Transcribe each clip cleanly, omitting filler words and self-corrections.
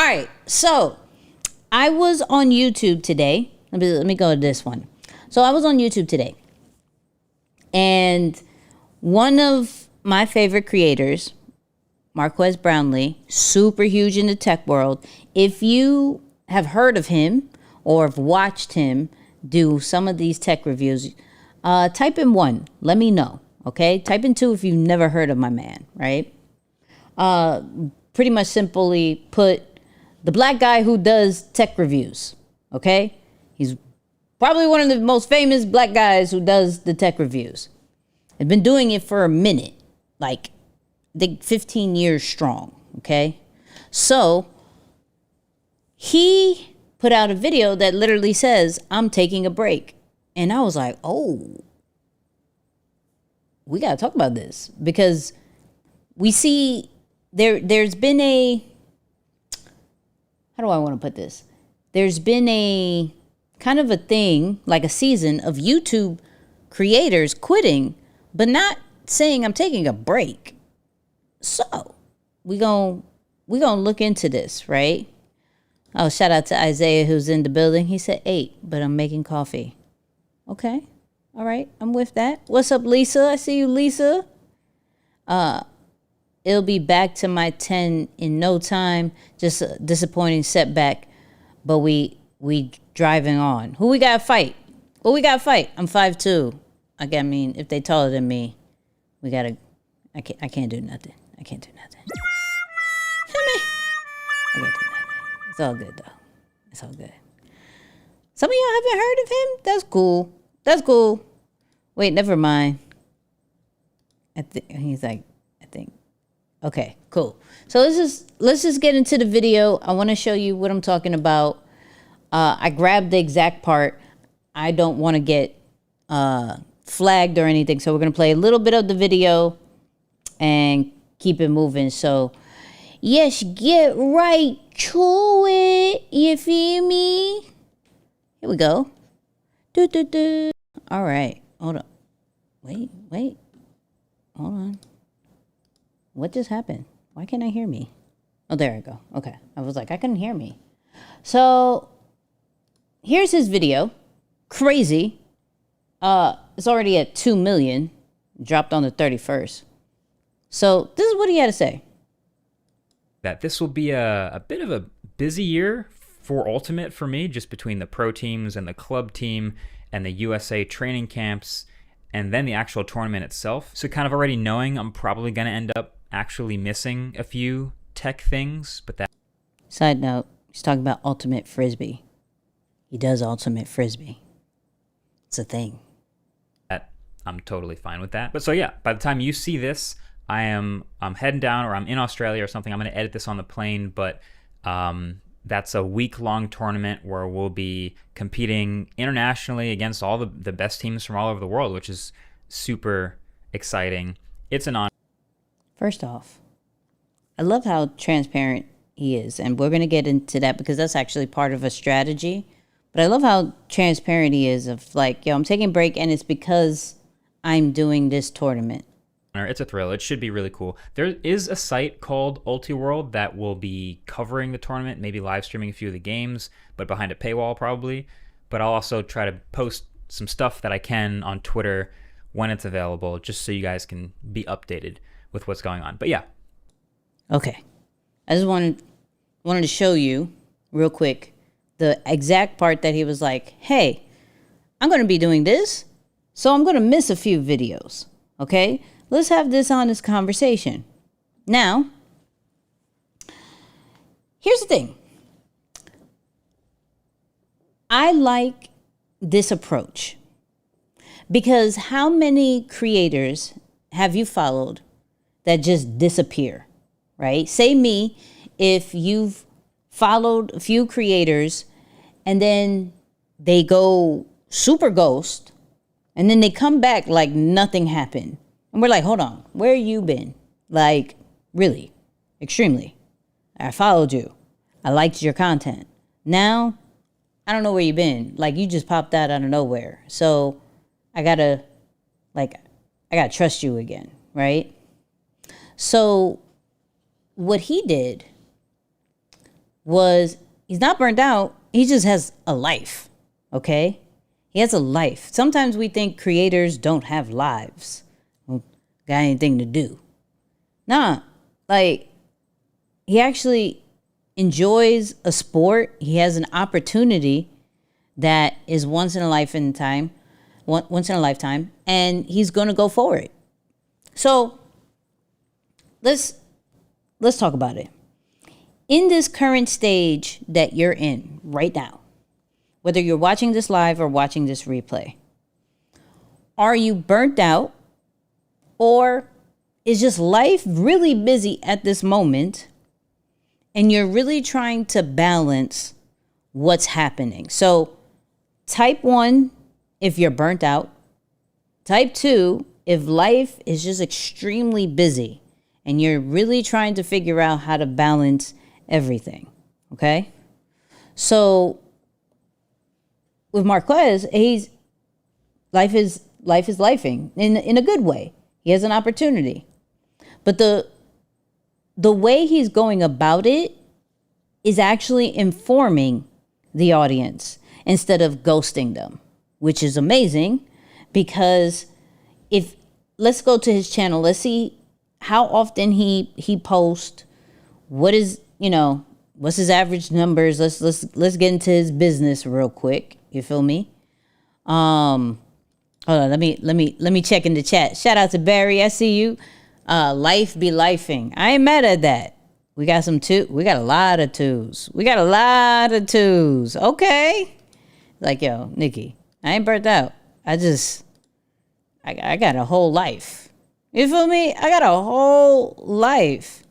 All right, so I was on YouTube today. Let me go to this one. So I was on YouTube today, and one of my favorite creators, Marquez Brownlee, super huge in the tech world. If you have heard of him or have watched him do some of these tech reviews, type in 1. Let me know, okay? Type in 2 if you've never heard of my man, right? Pretty much simply put, the black guy who does tech reviews, okay? He's probably one of the most famous black guys who does the tech reviews. I've been doing it for a minute, like I think 15 years strong, okay? So he put out a video that literally says, I'm taking a break. And I was like, oh, we got to talk about this, because we see there's been a, how do I want to put this? There's been a kind of a thing, like a season of YouTube creators quitting, but not saying I'm taking a break. So we gonna look into this, right? Oh, shout out to Isaiah who's in the building. He said 8, but I'm making coffee. Okay. All right. I'm with that. What's up, Lisa? I see you, Lisa. It'll be back to my 10 in no time. Just a disappointing setback, but we driving on. Who we got to fight? Who we got to fight? I'm 5'2". I mean, if they taller than me, we got to, I can't do nothing. I can't do nothing. I can't do nothing. It's all good, though. It's all good. Some of y'all haven't heard of him? That's cool. That's cool. Wait, never mind. He's like, I think. Okay, cool. So let's just get into the video. I want to show you what I'm talking about. I grabbed the exact part. I don't want to get flagged or anything, so we're going to play a little bit of the video and keep it moving. So, yes, get right to it. You feel me? Here we go. All right. Hold on. Wait. Hold on. What just happened? Why can't I hear me? Oh, there I go. Okay. I was like, I couldn't hear me. So here's his video. Crazy. It's already at 2 million. Dropped on the 31st. So this is what he had to say. That this will be a bit of a busy year for Ultimate for me, just between the pro teams and the club team and the USA training camps and then the actual tournament itself. So kind of already knowing I'm probably going to end up actually missing a few tech things, but that... Side note, he's talking about Ultimate Frisbee. He does Ultimate Frisbee. It's a thing. I'm totally fine with that. But so yeah, by the time you see this, I'm heading down, or I'm in Australia or something. I'm going to edit this on the plane, but that's a week-long tournament where we'll be competing internationally against all the best teams from all over the world, which is super exciting. It's an honor. First off, I love how transparent he is, and we're going to get into that because that's actually part of a strategy. But I love how transparent he is of like, yo, I'm taking a break, and it's because I'm doing this tournament. It's a thrill. It should be really cool. There is a site called UltiWorld that will be covering the tournament, maybe live streaming a few of the games, but behind a paywall probably. But I'll also try to post some stuff that I can on Twitter when it's available, just so you guys can be updated with what's going on. But yeah. Okay. I just wanted to show you real quick the exact part that he was like, hey, I'm going to be doing this, so I'm going to miss a few videos. Okay? Let's have this honest conversation. Now, here's the thing. I like this approach because how many creators have you followed that just disappear, right? Say me, if you've followed a few creators and then they go super ghost and then they come back like nothing happened. And we're like, hold on, where you been? Like, really, extremely. I followed you. I liked your content. Now, I don't know where you been. Like, you just popped out of nowhere. So I gotta trust you again, right? So what he did was he's not burnt out. He just has a life. Okay? He has a life. Sometimes we think creators don't have lives. Got anything to do. Nah. Like, he actually enjoys a sport. He has an opportunity that is once in a lifetime, and he's going to go for it. So let's talk about it. In this current stage that you're in right now, whether you're watching this live or watching this replay, are you burnt out, or is just life really busy at this moment and you're really trying to balance what's happening? So type 1 if you're burnt out. Type 2 if life is just extremely busy and you're really trying to figure out how to balance everything. Okay? So with Marquez, life is lifing in a good way. He has an opportunity. But the way he's going about it is actually informing the audience instead of ghosting them, which is amazing, because let's go to his channel. Let's see how often he posts. What's his average numbers? Let's get into his business real quick. You feel me? Hold on, let me check in the chat. Shout out to Barry. I see you. Life be lifing. I ain't mad at that. We got a lot of twos. Okay. Like, yo, Nikki, I ain't burnt out. I got a whole life. You feel me? I got a whole life.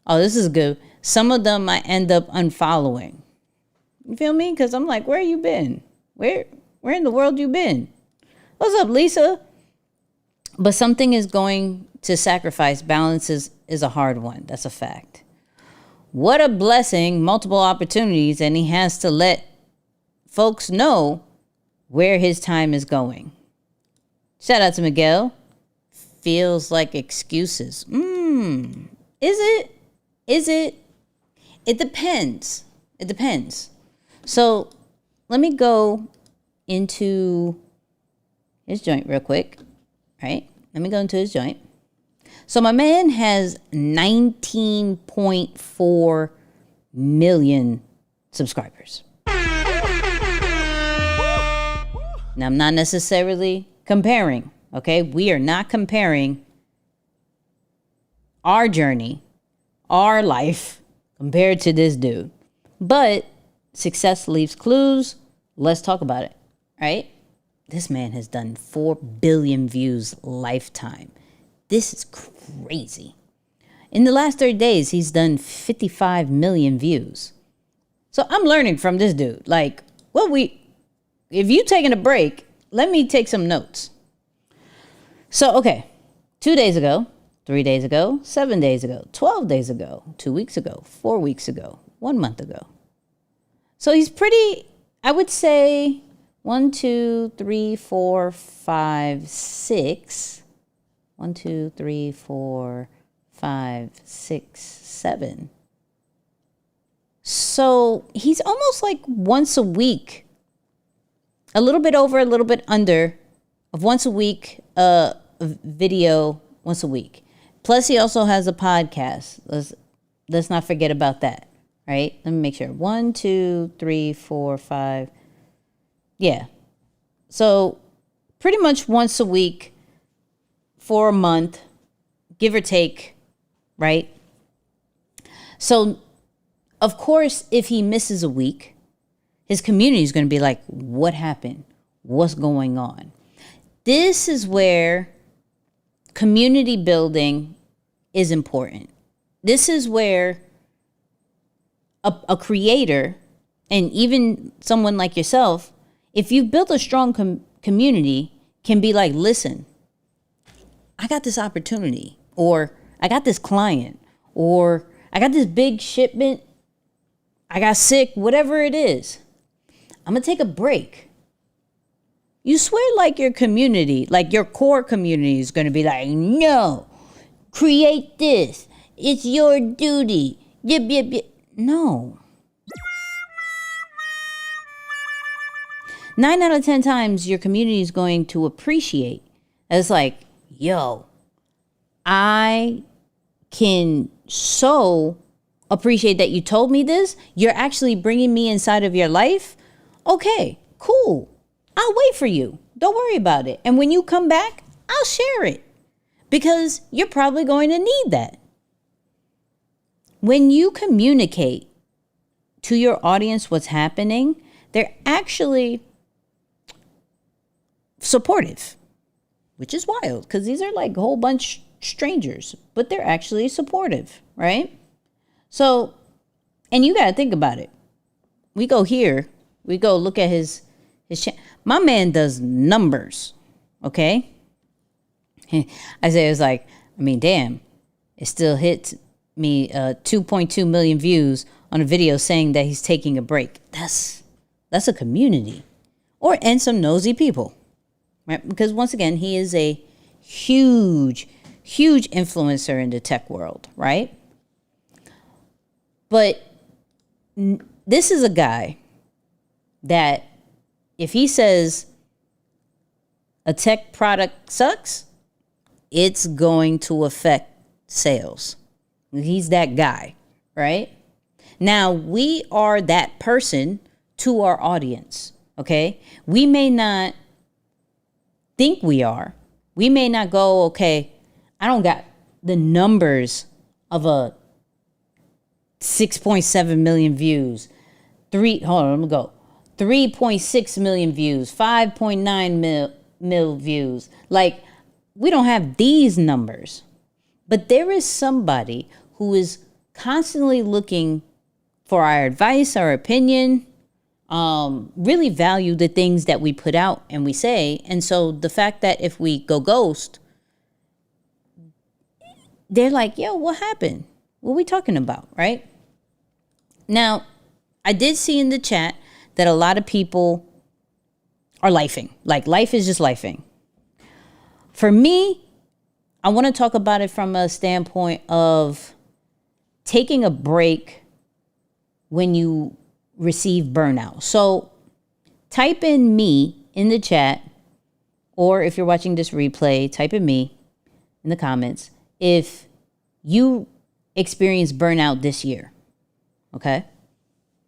Oh, this is good. Some of them I end up unfollowing. You feel me? Because I'm like, where you been? Where in the world you been? What's up, Lisa? But something is going to sacrifice. Balance is a hard one. That's a fact. What a blessing. Multiple opportunities, and he has to let folks know where his time is going. Shout out to Miguel. Feels like excuses. Is it? It depends. So let me go into his joint real quick. Right? Let me go into his joint. So my man has 19.4 million subscribers. Now, I'm not necessarily comparing, okay? We are not comparing our journey, our life, compared to this dude. But success leaves clues. Let's talk about it, right? This man has done 4 billion views lifetime. This is crazy. In the last 30 days, he's done 55 million views. So I'm learning from this dude. Like, if you taking a break, let me take some notes. So, okay, 2 days ago, 3 days ago, 7 days ago, 12 days ago, 2 weeks ago, 4 weeks ago, 1 month ago. So he's pretty, I would say, 1, 2, 3, 4, 5, 6. 1, 2, 3, 4, 5, 6, 7. So he's almost like once a week, a little bit over, a little bit under of once a week, video once a week. Plus he also has a podcast. Let's not forget about that, right? Let me make sure. 1, 2, 3, 4, 5. Yeah. So pretty much once a week for a month, give or take, right? So, of course, if he misses a week, his community is going to be like, what happened? What's going on? This is where community building is important. This is where a creator, and even someone like yourself, if you've built a strong community, can be like, listen, I got this opportunity, or I got this client, or I got this big shipment, I got sick, whatever it is. I'm going to take a break. You swear like your community, like your core community is going to be like, no, create this. It's your duty. Yip, yip, yip. No. 9 out of 10 times your community is going to appreciate. It's like, yo, I can so appreciate that you told me this. You're actually bringing me inside of your life. Okay, cool. I'll wait for you. Don't worry about it. And when you come back, I'll share it because you're probably going to need that. When you communicate to your audience what's happening, they're actually supportive, which is wild because these are like a whole bunch strangers, but they're actually supportive, right? So, and you got to think about it. We go here, we go look at his my man does numbers, okay? I say it's like, I mean, damn, it still hits me 2.2 million views on a video saying that he's taking a break. That's a community, and some nosy people, right? Because once again, he is a huge influencer in the tech world, right? But this is a guy that if he says a tech product sucks, it's going to affect sales. He's that guy, right? Now, we are that person to our audience, okay? We may not think we are. We may not go, okay, I don't got the numbers of a 6.7 million views. 3.6 million views, 5.9 mil views. Like, we don't have these numbers. But there is somebody who is constantly looking for our advice, our opinion, really value the things that we put out and we say. And so the fact that if we go ghost, they're like, yo, what happened? What are we talking about, right? Now, I did see in the chat that a lot of people are lifing. Like, life is just lifing. For me, I want to talk about it from a standpoint of taking a break when you receive burnout. So type in me in the chat, or if you're watching this replay, type in me in the comments if you experienced burnout this year. Okay?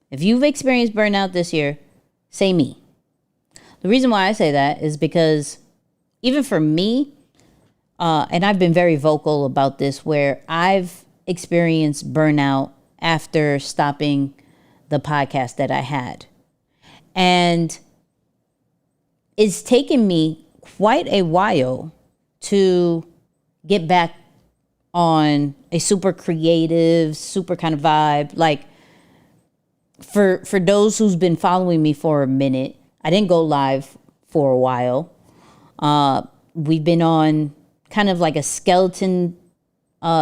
If you've experienced burnout this year, say me. The reason why I say that is because even for me, and I've been very vocal about this, where I've experienced burnout after stopping the podcast that I had. And it's taken me quite a while to get back on a super creative, super kind of vibe. Like, for those who's been following me for a minute, I didn't go live for a while. We've been on kind of like a skeleton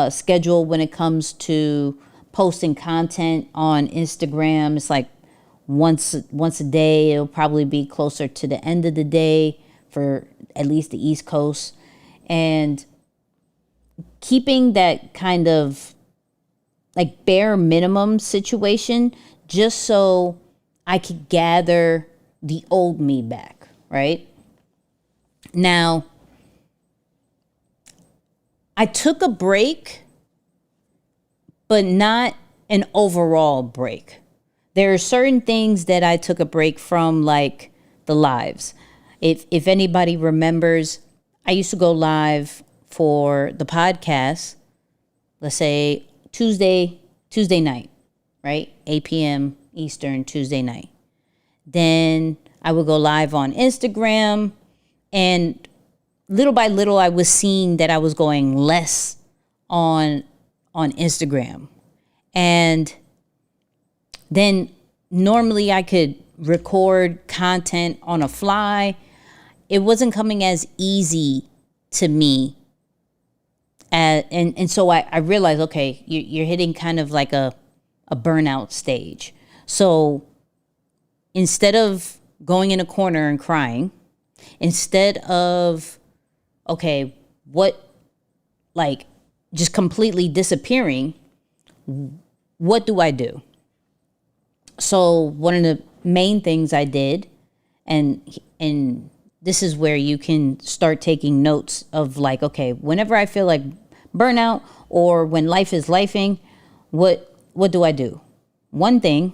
schedule when it comes to posting content on Instagram. It's like once a day. It'll probably be closer to the end of the day for at least the East Coast. And keeping that kind of like bare minimum situation just so I could gather the old me back, right? Now, I took a break, but not an overall break. There are certain things that I took a break from, like the lives. If anybody remembers, I used to go live for the podcast, let's say Tuesday night, right? 8 p.m. Eastern, Tuesday night. Then I would go live on Instagram, and little by little, I was seeing that I was going less on Instagram. And then normally I could record content on a fly. It wasn't coming as easy to me. And so I realized, okay, you're hitting kind of like a burnout stage. So instead of going in a corner and crying, instead of, okay, what, like, just completely disappearing, what do I do? So one of the main things I did, And this is where you can start taking notes of like, okay, whenever I feel like burnout or when life is lifing, what do I do? One thing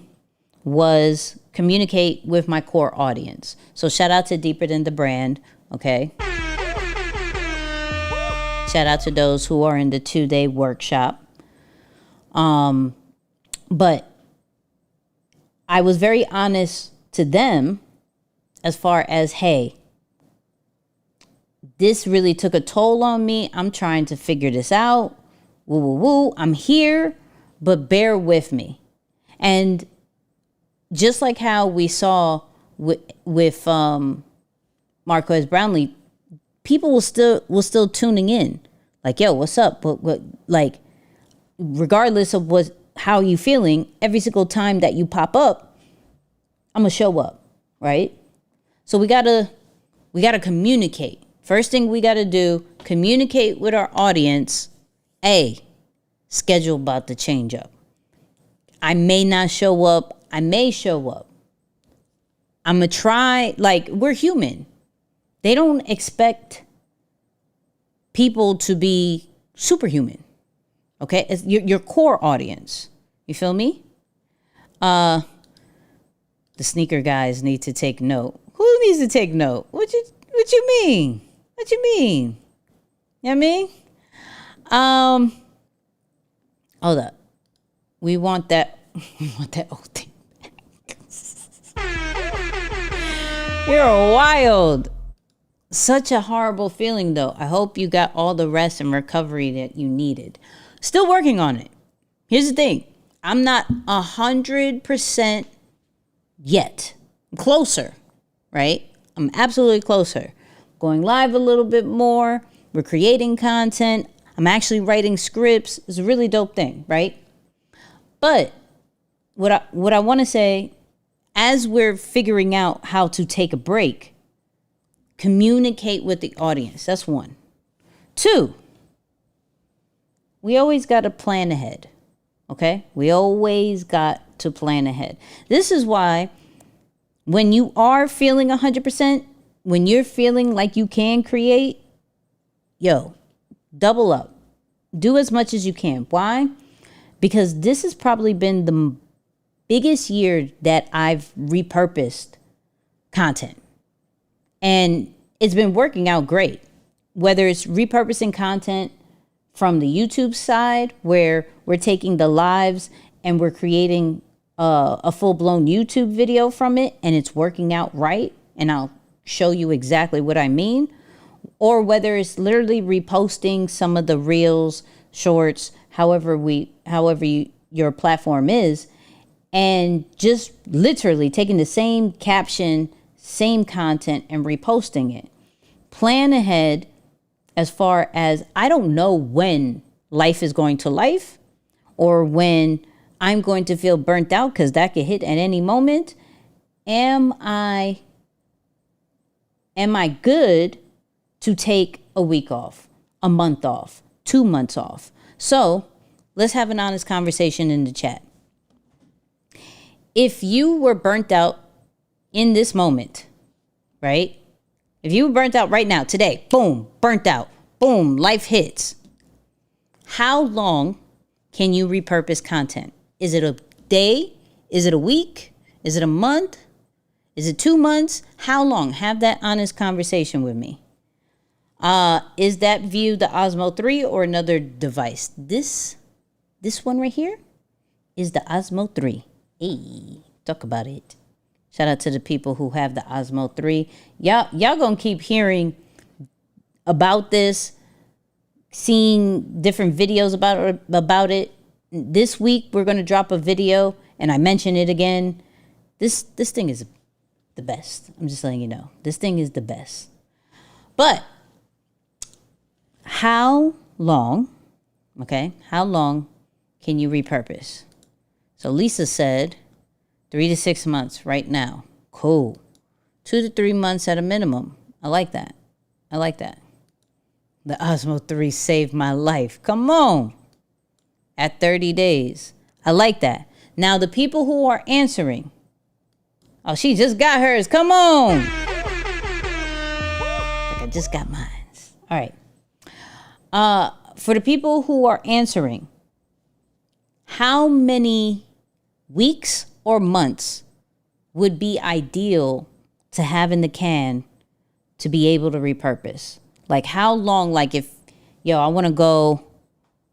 was communicate with my core audience. So shout out to Deeper Than the Brand, okay? Shout out to those who are in the 2-day workshop. But I was very honest to them as far as, hey, this really took a toll on me. I'm trying to figure this out. Woo, woo, woo. I'm here, but bear with me. And just like how we saw with Marquez Brownlee, people will still tuning in. Like, yo, what's up? But like, regardless of how you feeling, every single time that you pop up, I'm gonna show up, right? So we gotta communicate. First thing we gotta do, communicate with our audience. Schedule about to change up. I may not show up. I may show up. I'm gonna try. Like, we're human. They don't expect people to be superhuman. Okay, it's your core audience. You feel me? The sneaker guys need to take note. Who needs to take note? What you mean? What you mean? You know what I mean? Hold up. We want that old thing back. You're wild. Such a horrible feeling, though. I hope you got all the rest and recovery that you needed. Still working on it. Here's the thing. I'm not 100% yet. I'm closer, right? I'm absolutely closer. Going live a little bit more. We're creating content. I'm actually writing scripts. It's a really dope thing, right? But what I want to say, as we're figuring out how to take a break, communicate with the audience. That's one. Two, we always got to plan ahead. Okay? We always got to plan ahead. This is why when you are feeling 100%, when you're feeling like you can create, double up. Do as much as you can. Why? Because this has probably been the biggest year that I've repurposed content. And it's been working out great. Whether it's repurposing content from the YouTube side, where we're taking the lives and we're creating a full-blown YouTube video from it, and it's working out right, and I'll show you exactly what I mean, or whether it's literally reposting some of the reels, shorts, however your platform is, and just literally taking the same caption, same content, and reposting it. Plan ahead as far as, I don't know when life is going to life, or when I'm going to feel burnt out, because that could hit at any moment. Am I good to take a week off, a month off, 2 months off? So let's have an honest conversation in the chat. If you were burnt out in this moment, right? If you were burnt out right now, today, boom, burnt out, boom, life hits. How long can you repurpose content? Is it a day? Is it a week? Is it a month? Is it 2 months? How long? Have that honest conversation with me. Is that view the Osmo 3 or another device? This one right here is the Osmo 3. Hey, talk about it. Shout out to the people who have the Osmo 3. Y'all gonna keep hearing about this, seeing different videos about it. This week we're gonna drop a video, and I mention it again. This thing is the best. I'm just letting you know. This thing is the best. But how long can you repurpose? So Lisa said 3 to 6 months right now. Cool. 2 to 3 months at a minimum. I like that. The Osmo 3 saved my life. Come on. At 30 days. I like that. Now, the people who are answering, Oh, she just got hers. Come on. Like I just got mine. All right. For the people who are answering, how many weeks or months would be ideal to have in the can to be able to repurpose? Like how long, like if, I want to go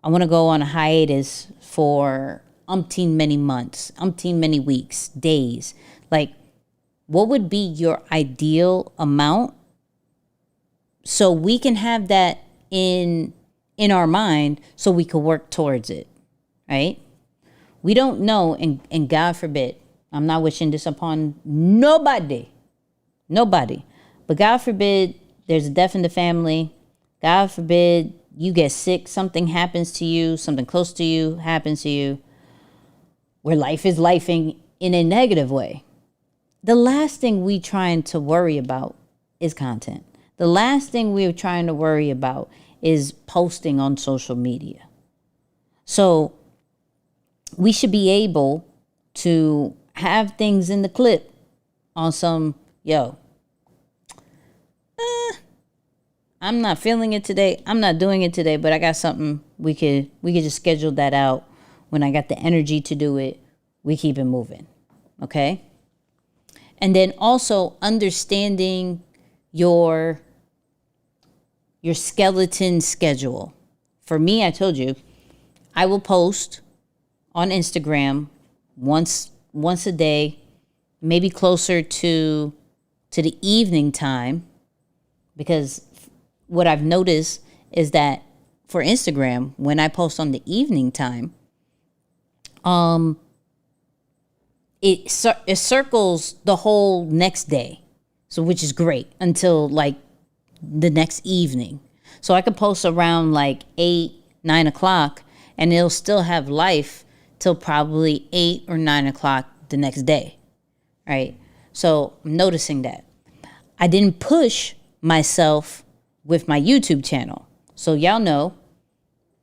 on a hiatus for umpteen many months, umpteen many weeks, days. Like what would be your ideal amount so we can have that in our mind so we could work towards it, right? We don't know, and God forbid, I'm not wishing this upon nobody, but God forbid there's a death in the family. God forbid you get sick, something happens to you, something close to you happens to you, where life is lifing in a negative way. The last thing we trying to worry about is content. The last thing we're trying to worry about is posting on social media. So we should be able to have things in the clip on some, I'm not feeling it today. I'm not doing it today, but I got something we could just schedule that out. When I got the energy to do it, we keep it moving. Okay? And then also understanding your skeleton schedule. For me, I told you, I will post on Instagram once a day, maybe closer to the evening time, because what I've noticed is that for Instagram, when I post on the evening time, it circles the whole next day, so which is great until like the next evening. So I could post around like 8-9 o'clock, and it'll still have life till probably 8 or 9 o'clock the next day, right? So I'm noticing that I didn't push myself with my YouTube channel. So y'all know,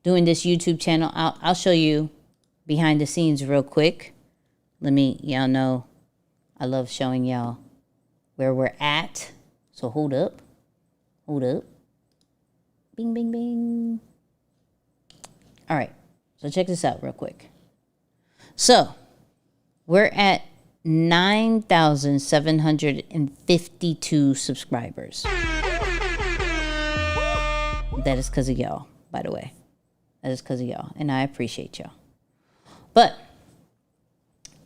doing this YouTube channel, I'll show you behind the scenes real quick. Y'all know I love showing y'all where we're at. So hold up. Bing, bing, bing. All right, so check this out real quick. So we're at 9,752 subscribers. That is because of y'all, by the way. That is because of y'all, and I appreciate y'all. But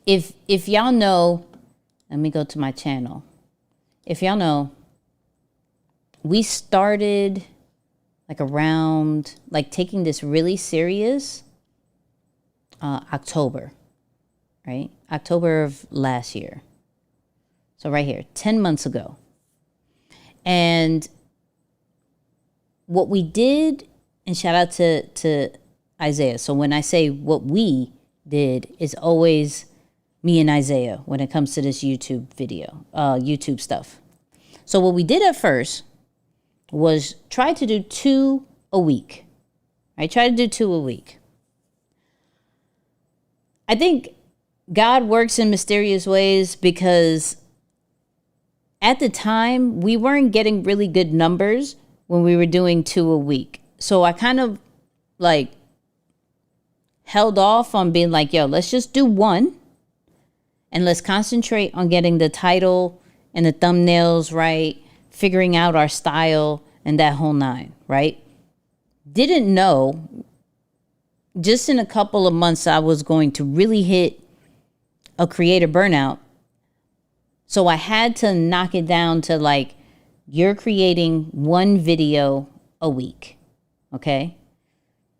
if y'all know, let me go to my channel. If y'all know, we started around taking this really serious October, right? October of last year. So right here, 10 months ago. And what we did, and shout out to Isaiah. So when I say what we did, it's always me and Isaiah when it comes to this YouTube video, YouTube stuff. So what we did at first was try to do 2 a week. I tried to do 2 a week. I think God works in mysterious ways, because at the time we weren't getting really good numbers when we were doing 2 a week. So I kind of held off on being let's just do 1 and let's concentrate on getting the title and the thumbnails right, figuring out our style and that whole 9, right? Didn't know just in a couple of months I was going to really hit a creator burnout. So I had to knock it down to you're creating 1 video a week. Okay.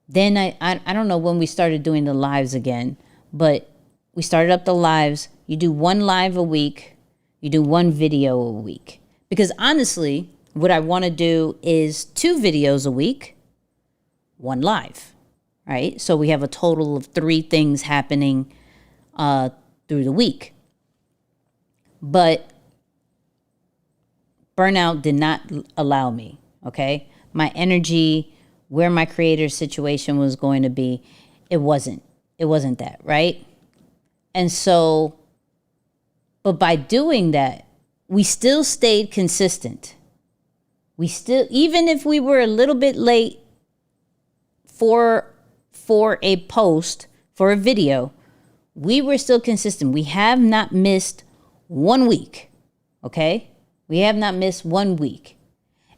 Then I don't know when we started doing the lives again, but we started up the lives. You do 1 live a week. You do 1 video a week. Because honestly, what I want to do is 2 videos a week, 1 live, right? So we have a total of 3 things happening through the week. But burnout did not allow me, okay? My energy, where my creator situation was going to be, it wasn't that, right? And so But by doing that, we still stayed consistent. We still, even if we were a little bit late for a post, for a video, we were still consistent. We have not missed 1 week. Okay? We have not missed 1 week.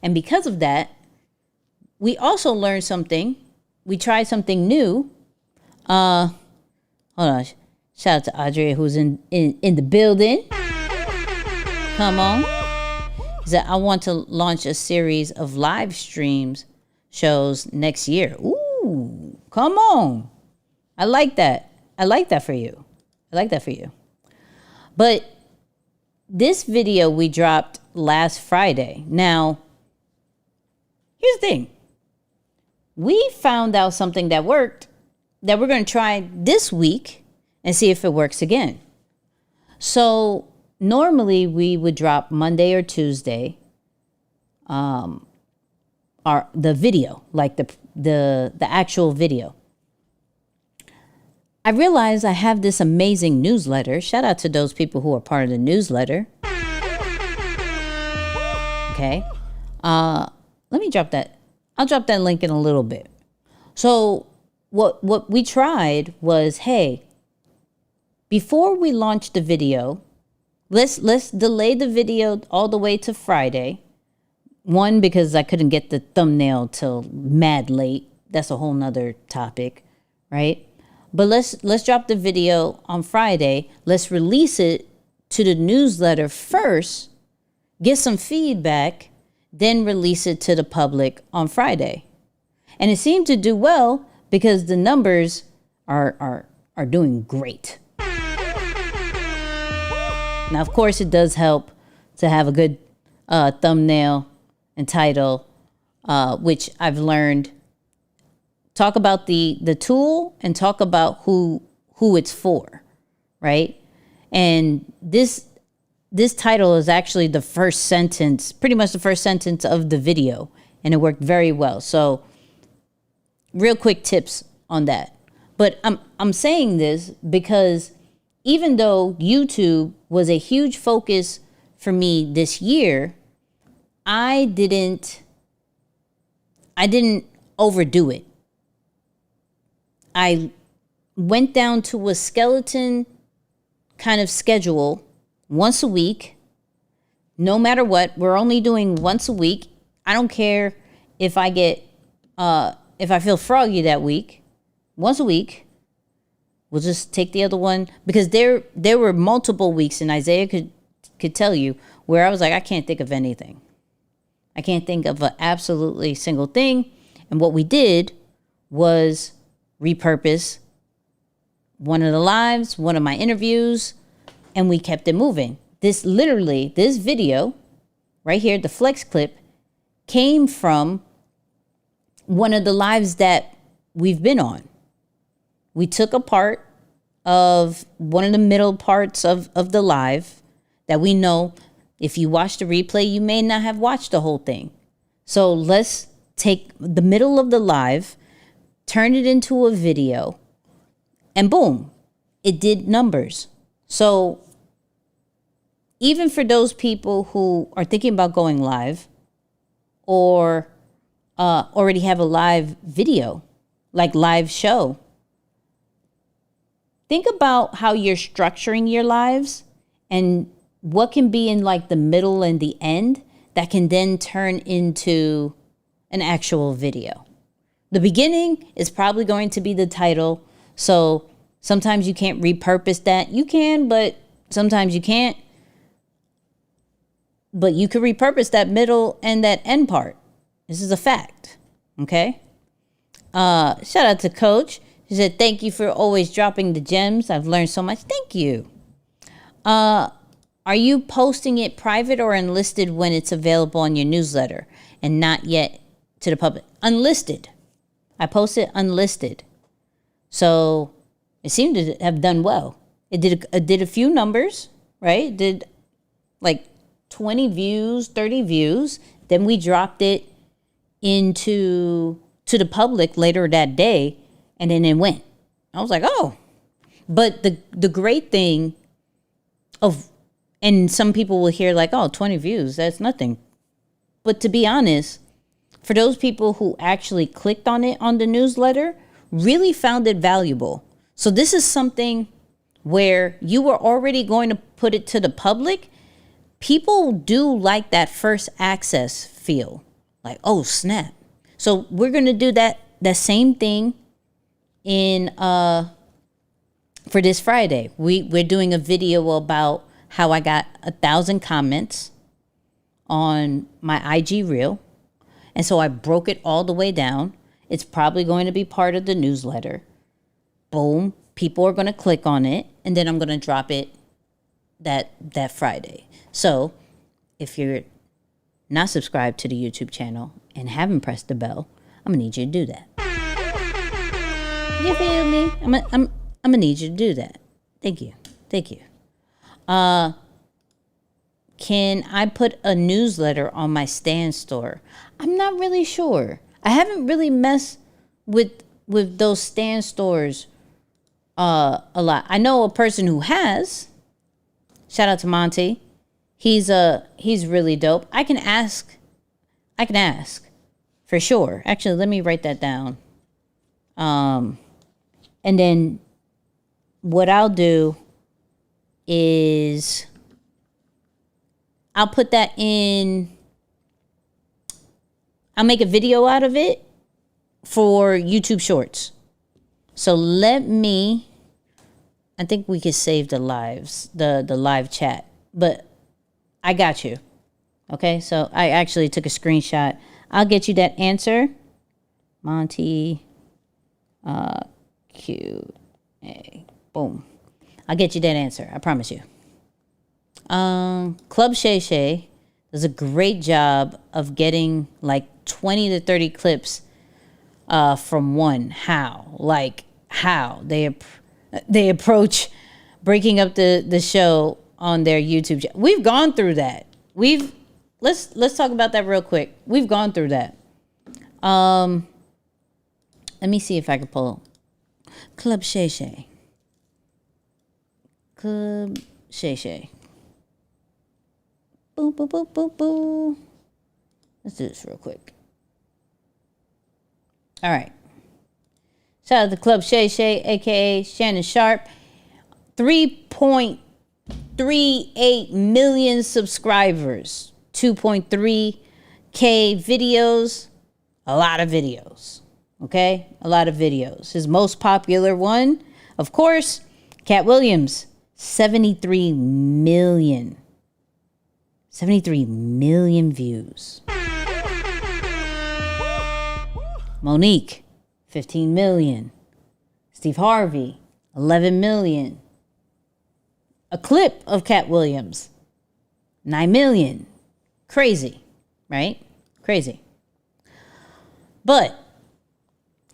And because of that, we also learned something. We tried something new. Hold on. Shout out to Audrey, who's in the building. Come on. He said, I want to launch a series of live streams shows next year. Ooh, come on. I like that. I like that for you. I like that for you. But this video we dropped last Friday. Now, here's the thing. We found out something that worked that we're going to try this week and see if it works again. So normally we would drop Monday or Tuesday, the video, like the actual video. I realized I have this amazing newsletter. Shout out to those people who are part of the newsletter. Okay. Let me drop that. I'll drop that link in a little bit. So what we tried was, hey, before we launch the video, let's delay the video all the way to Friday. One, because I couldn't get the thumbnail till mad late. That's a whole nother topic, right? But let's drop the video on Friday. Let's release it to the newsletter first, get some feedback, then release it to the public on Friday. And it seemed to do well because the numbers are doing great. Now, of course, it does help to have a good thumbnail and title, which I've learned. Talk about the tool and talk about who it's for, right? And this title is actually the first sentence, pretty much the first sentence of the video, and it worked very well. So, real quick tips on that. But I'm saying this because even though YouTube was a huge focus for me this year, I didn't overdo it. I went down to a skeleton kind of schedule once a week. No matter what, we're only doing once a week. I don't care if I feel froggy that week. Once a week. We'll just take the other one, because there were multiple weeks, and Isaiah could tell you, where I was like, I can't think of anything. I can't think of an absolutely single thing. And what we did was repurpose one of the lives, one of my interviews, and we kept it moving. This video right here, the flex clip, came from one of the lives that we've been on. We took a part of one of the middle parts of the live that we know if you watch the replay, you may not have watched the whole thing. So let's take the middle of the live, turn it into a video, and boom, it did numbers. So even for those people who are thinking about going live or already have a live video, like live show, think about how you're structuring your lives and what can be in like the middle and the end that can then turn into an actual video. The beginning is probably going to be the title. So sometimes you can't repurpose that. You can, but sometimes you can't. But you could repurpose that middle and that end part. This is a fact. Okay? Shout out to Coach. He said, thank you for always dropping the gems. I've learned so much. Thank you. Are you posting it private or unlisted when it's available on your newsletter and not yet to the public? Unlisted. I posted unlisted. So it seemed to have done well. It did a few numbers, right? It did like 20 views, 30 views. Then we dropped it to the public later that day, and then it went. I was like, oh. But the great thing of And some people will hear like, oh, 20 views, that's nothing. But to be honest, for those people who actually clicked on it on the newsletter, really found it valuable. So this is something where you were already going to put it to the public. People do like that first access feel. Like, oh, snap. So we're going to do that same thing in for this Friday. We're doing a video about how I got 1,000 comments on my IG reel. And so I broke it all the way down. It's probably going to be part of the newsletter. Boom. People are going to click on it. And then I'm going to drop it that Friday. So if you're not subscribed to the YouTube channel and haven't pressed the bell, I'm going to need you to do that. You feel me? I'm going to need you to do that. Thank you. Can I put a newsletter on my Stan store? I'm not really sure. I haven't really messed with those Stan stores a lot. I know a person who has. Shout out to Monty. He's really dope. I can ask for sure. Actually, let me write that down. And then what I'll do is I'll put that in. I'll make a video out of it for YouTube Shorts. So I think we could save the lives, the live chat, but I got you. Okay, so I actually took a screenshot. I'll get you that answer. Monty, Q-A, boom. I'll get you that answer, I promise you. Club Shay Shay does a great job of getting like 20 to 30 clips from one. How they approach breaking up the show on their YouTube channel. We've gone through that. Let's talk about that real quick. We've gone through that. Let me see if I can pull Club Shay Shay. Club Shay Shay. Boo, boo, boo, boo, boo. Let's do this real quick. All right. Shout out to Club Shay Shay, a.k.a. Shannon Sharp. 3.38 million subscribers. 2.3K videos. A lot of videos. Okay? A lot of videos. His most popular one, of course, Cat Williams. 73 million. 73 million views. Monique, 15 million. Steve Harvey, 11 million. A clip of Cat Williams, 9 million. Crazy, right? Crazy. But,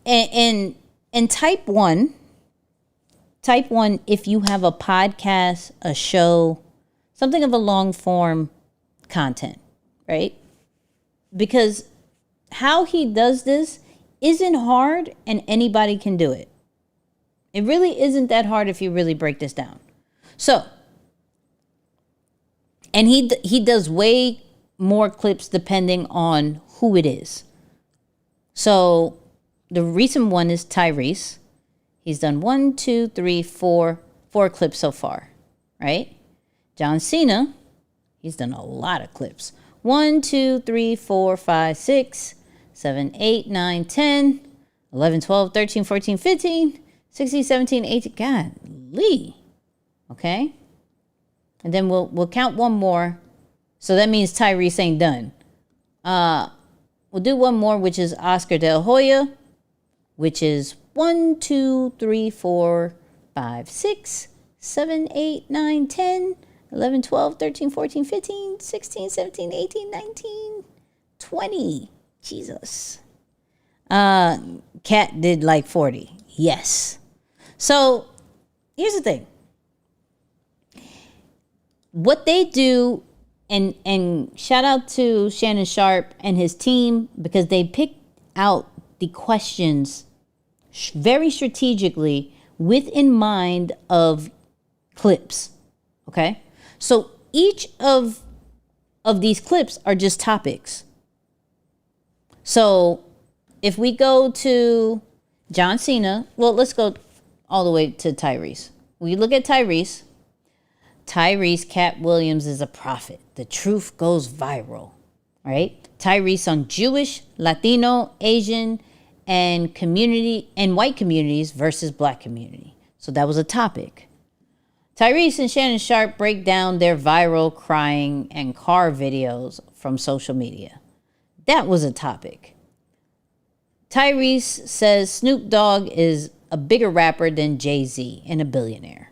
and type one, if you have a podcast, a show, something of a long form content, right? Because how he does this isn't hard and anybody can do it. It really isn't that hard if you really break this down. So, and he does way more clips depending on who it is. So the recent one is Tyrese. He's done 4 clips so far, right? John Cena, he's done a lot of clips. 1, 2, 3, 4, 5, 6, 7, 8, 9, 10, 11, 12, 13, 14, 15, 16, 17, 18. Golly. Okay. And then we'll count one more. So that means Tyrese ain't done. We'll do one more, which is Oscar De La Hoya, which is 1, 2, 3, 4, 5, 6, 7, 8, 9, 10, 11, 12, 13, 14, 15, 16, 17, 18, 19, 20. Jesus. Cat did like 40. Yes. So here's the thing. What they do, and shout out to Shannon Sharp and his team, because they picked out the questions very strategically with in mind of clips. Okay? So each of these clips are just topics. So if we go to John Cena, well, let's go all the way to Tyrese. We look at Tyrese. Cat Williams is a prophet. The truth goes viral, right? Tyrese on Jewish, Latino, Asian, and white communities versus black community. So that was a topic. Tyrese and Shannon Sharp break down their viral crying and car videos from social media. That was a topic. Tyrese says Snoop Dogg is a bigger rapper than Jay-Z and a billionaire.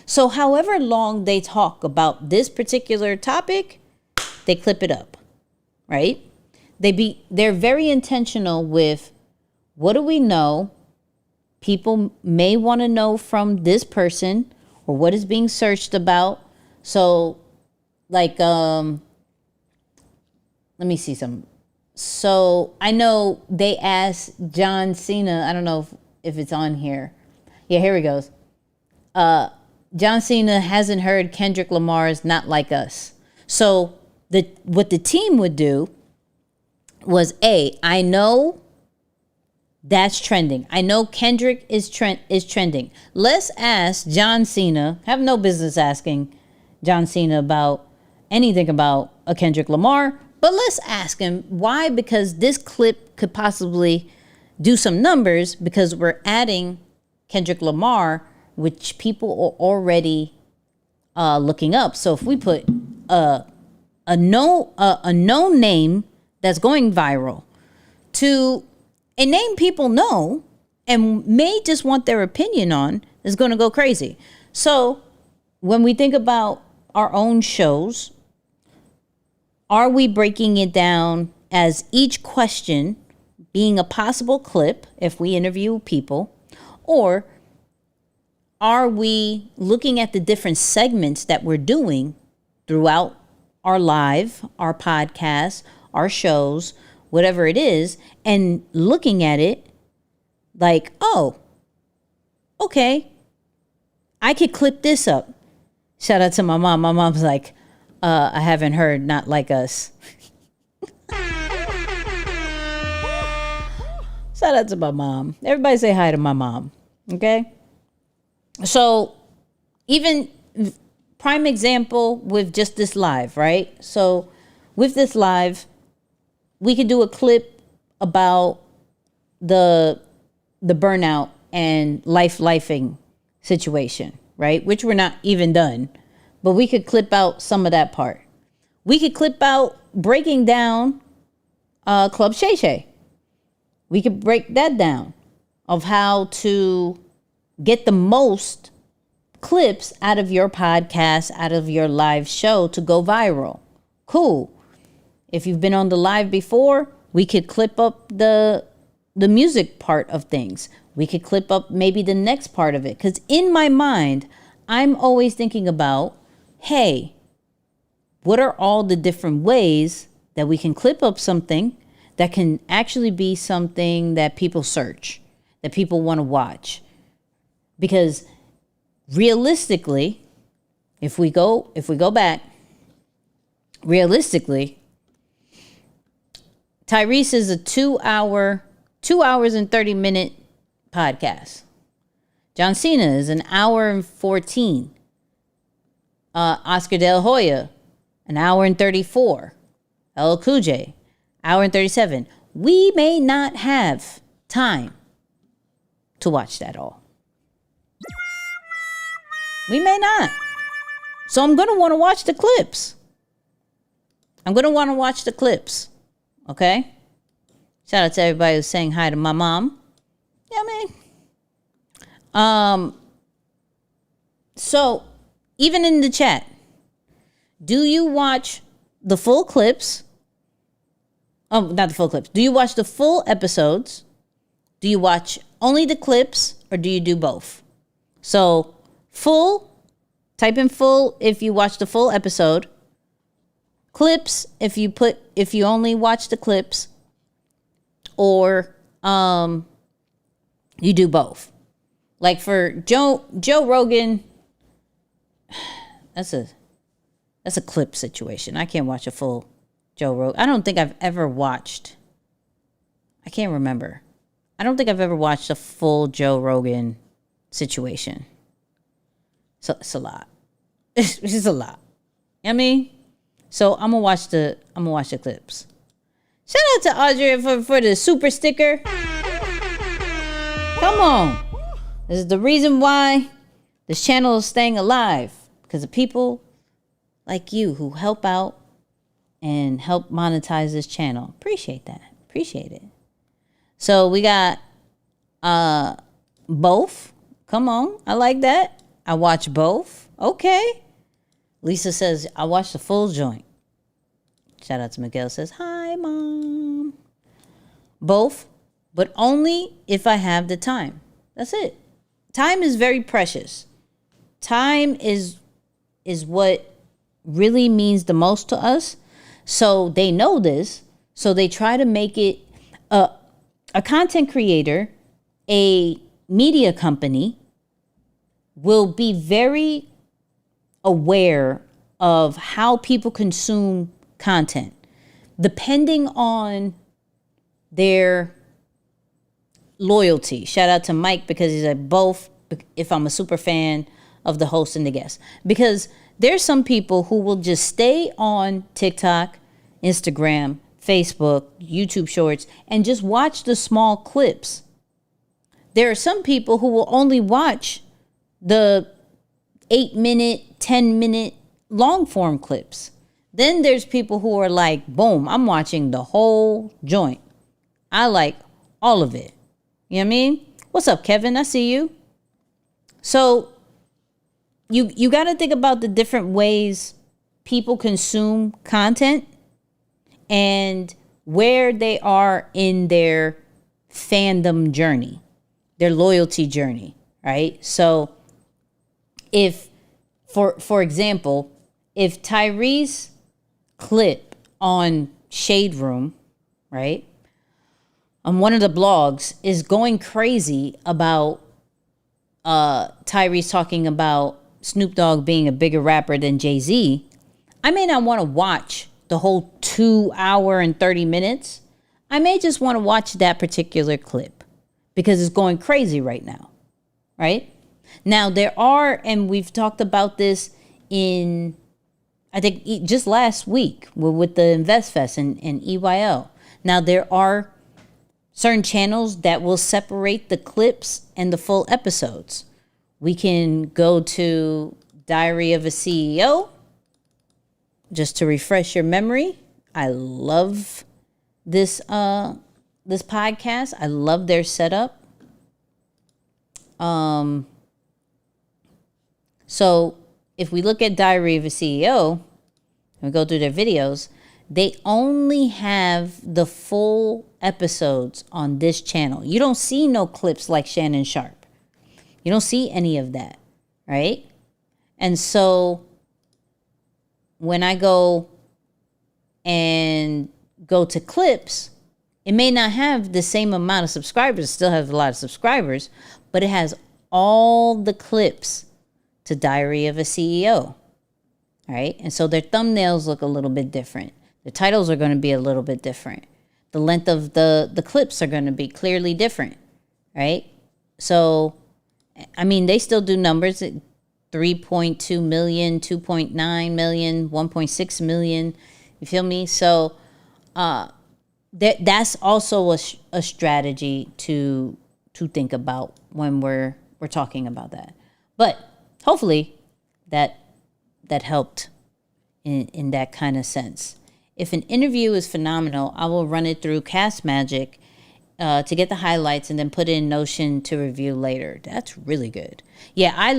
So however long they talk about this particular topic, they clip it up, right? They're very intentional with what do we know people may want to know from this person or what is being searched about. So like, let me see some. So I know they asked John Cena, I don't know if it's on here. Yeah, here he goes. John Cena hasn't heard Kendrick Lamar's Not Like Us. So what the team would do was, I know that's trending. I know Kendrick is trending. Let's ask John Cena. Have no business asking John Cena about anything about a Kendrick Lamar, but let's ask him why, because this clip could possibly do some numbers because we're adding Kendrick Lamar, which people are already looking up. So if we put a known name that's going viral to a name people know and may just want their opinion on, is going to go crazy. So when we think about our own shows, are we breaking it down as each question being a possible clip if we interview people, or are we looking at the different segments that we're doing throughout our live, our podcast, our shows, whatever it is, and looking at it like, oh, okay, I could clip this up. Shout out to my mom. My mom's like, I haven't heard Not Like Us. Shout out to my mom. Everybody say hi to my mom, okay? So even prime example with just this live, right? So with this live, we could do a clip about the burnout and lifing situation, right? Which we're not even done, but we could clip out some of that part. We could clip out breaking down Club Shay Shay. We could break that down of how to get the most clips out of your podcast, out of your live show to go viral. Cool. If you've been on the live before, we could clip up the music part of things. We could clip up maybe the next part of it. Because in my mind, I'm always thinking about, hey, what are all the different ways that we can clip up something that can actually be something that people search, that people want to watch? Because realistically, if we go back, realistically, Tyrese is a 2 hours and 30-minute podcast. John Cena is an hour and 14. Oscar De La Hoya, an hour and 34. LL Cool J, hour and 37. We may not have time to watch that all. We may not. So I'm going to want to watch the clips. Okay? Shout out to everybody who's saying hi to my mom. Yeah, man. So even in the chat, do you watch the full clips? Oh, not the full clips. Do you watch the full episodes? Do you watch only the clips, or do you do both? So full, type in full if you watch the full episode. Clips if you only watch the clips, or you do both. Like for Joe Rogan, that's a That's a clip situation. I can't watch a full Joe Rogan. I don't think I've ever watched. I can't remember. I don't think I've ever watched a full Joe Rogan situation. So it's a lot. It's just a lot. You know what I mean? So I'm gonna watch the clips. Shout out to Audrey for the super sticker. Come on. This is the reason why this channel is staying alive. Because of people like you who help out and help monetize this channel. Appreciate that. Appreciate it. So we got both. Come on. I like that. I watch both. Okay. Lisa says, I watched the full joint. Shout out to Miguel says, hi, Mom. Both, but only if I have the time. That's it. Time is very precious. Time is what really means the most to us. So they know this. So they try to make it a content creator, a media company will be very aware of how people consume content, depending on their loyalty. Shout out to Mike because he's like both if I'm a super fan of the host and the guest. Because there's some people who will just stay on TikTok, Instagram, Facebook, YouTube Shorts, and just watch the small clips. There are some people who will only watch the 8-minute, 10-minute long form clips. Then there's people who are like, boom, I'm watching the whole joint. I like all of it. You know what I mean? What's up, Kevin? I see you. So you got to think about the different ways people consume content and where they are in their fandom journey, their loyalty journey, right? So if, for example, if Tyrese clip on Shade Room, right, on one of the blogs is going crazy about Tyrese talking about Snoop Dogg being a bigger rapper than Jay-Z, I may not want to watch the whole 2 hour and 30 minutes. I may just want to watch that particular clip because it's going crazy right now, right? Now there are, and we've talked about this in, I think just last week with the InvestFest and EYL. Now there are certain channels that will separate the clips and the full episodes. We can go to Diary of a CEO. Just to refresh your memory, I love this this podcast. I love their setup. So if we look at Diary of a CEO, and we go through their videos, they only have the full episodes on this channel. You don't see no clips like Shannon Sharp. You don't see any of that, right? And so when I go to clips, it may not have the same amount of subscribers. It still has a lot of subscribers, but it has all the clips to Diary of a CEO, right? And so their thumbnails look a little bit different. The titles are going to be a little bit different. The length of the clips are going to be clearly different, right? So, I mean, they still do numbers at 3.2 million, 2.9 million, 1.6 million. You feel me? So that's also a strategy to think about when we're talking about that. But hopefully that helped in that kind of sense. If an interview is phenomenal, I will run it through Cast Magic to get the highlights and then put it in Notion to review later. That's really good. Yeah,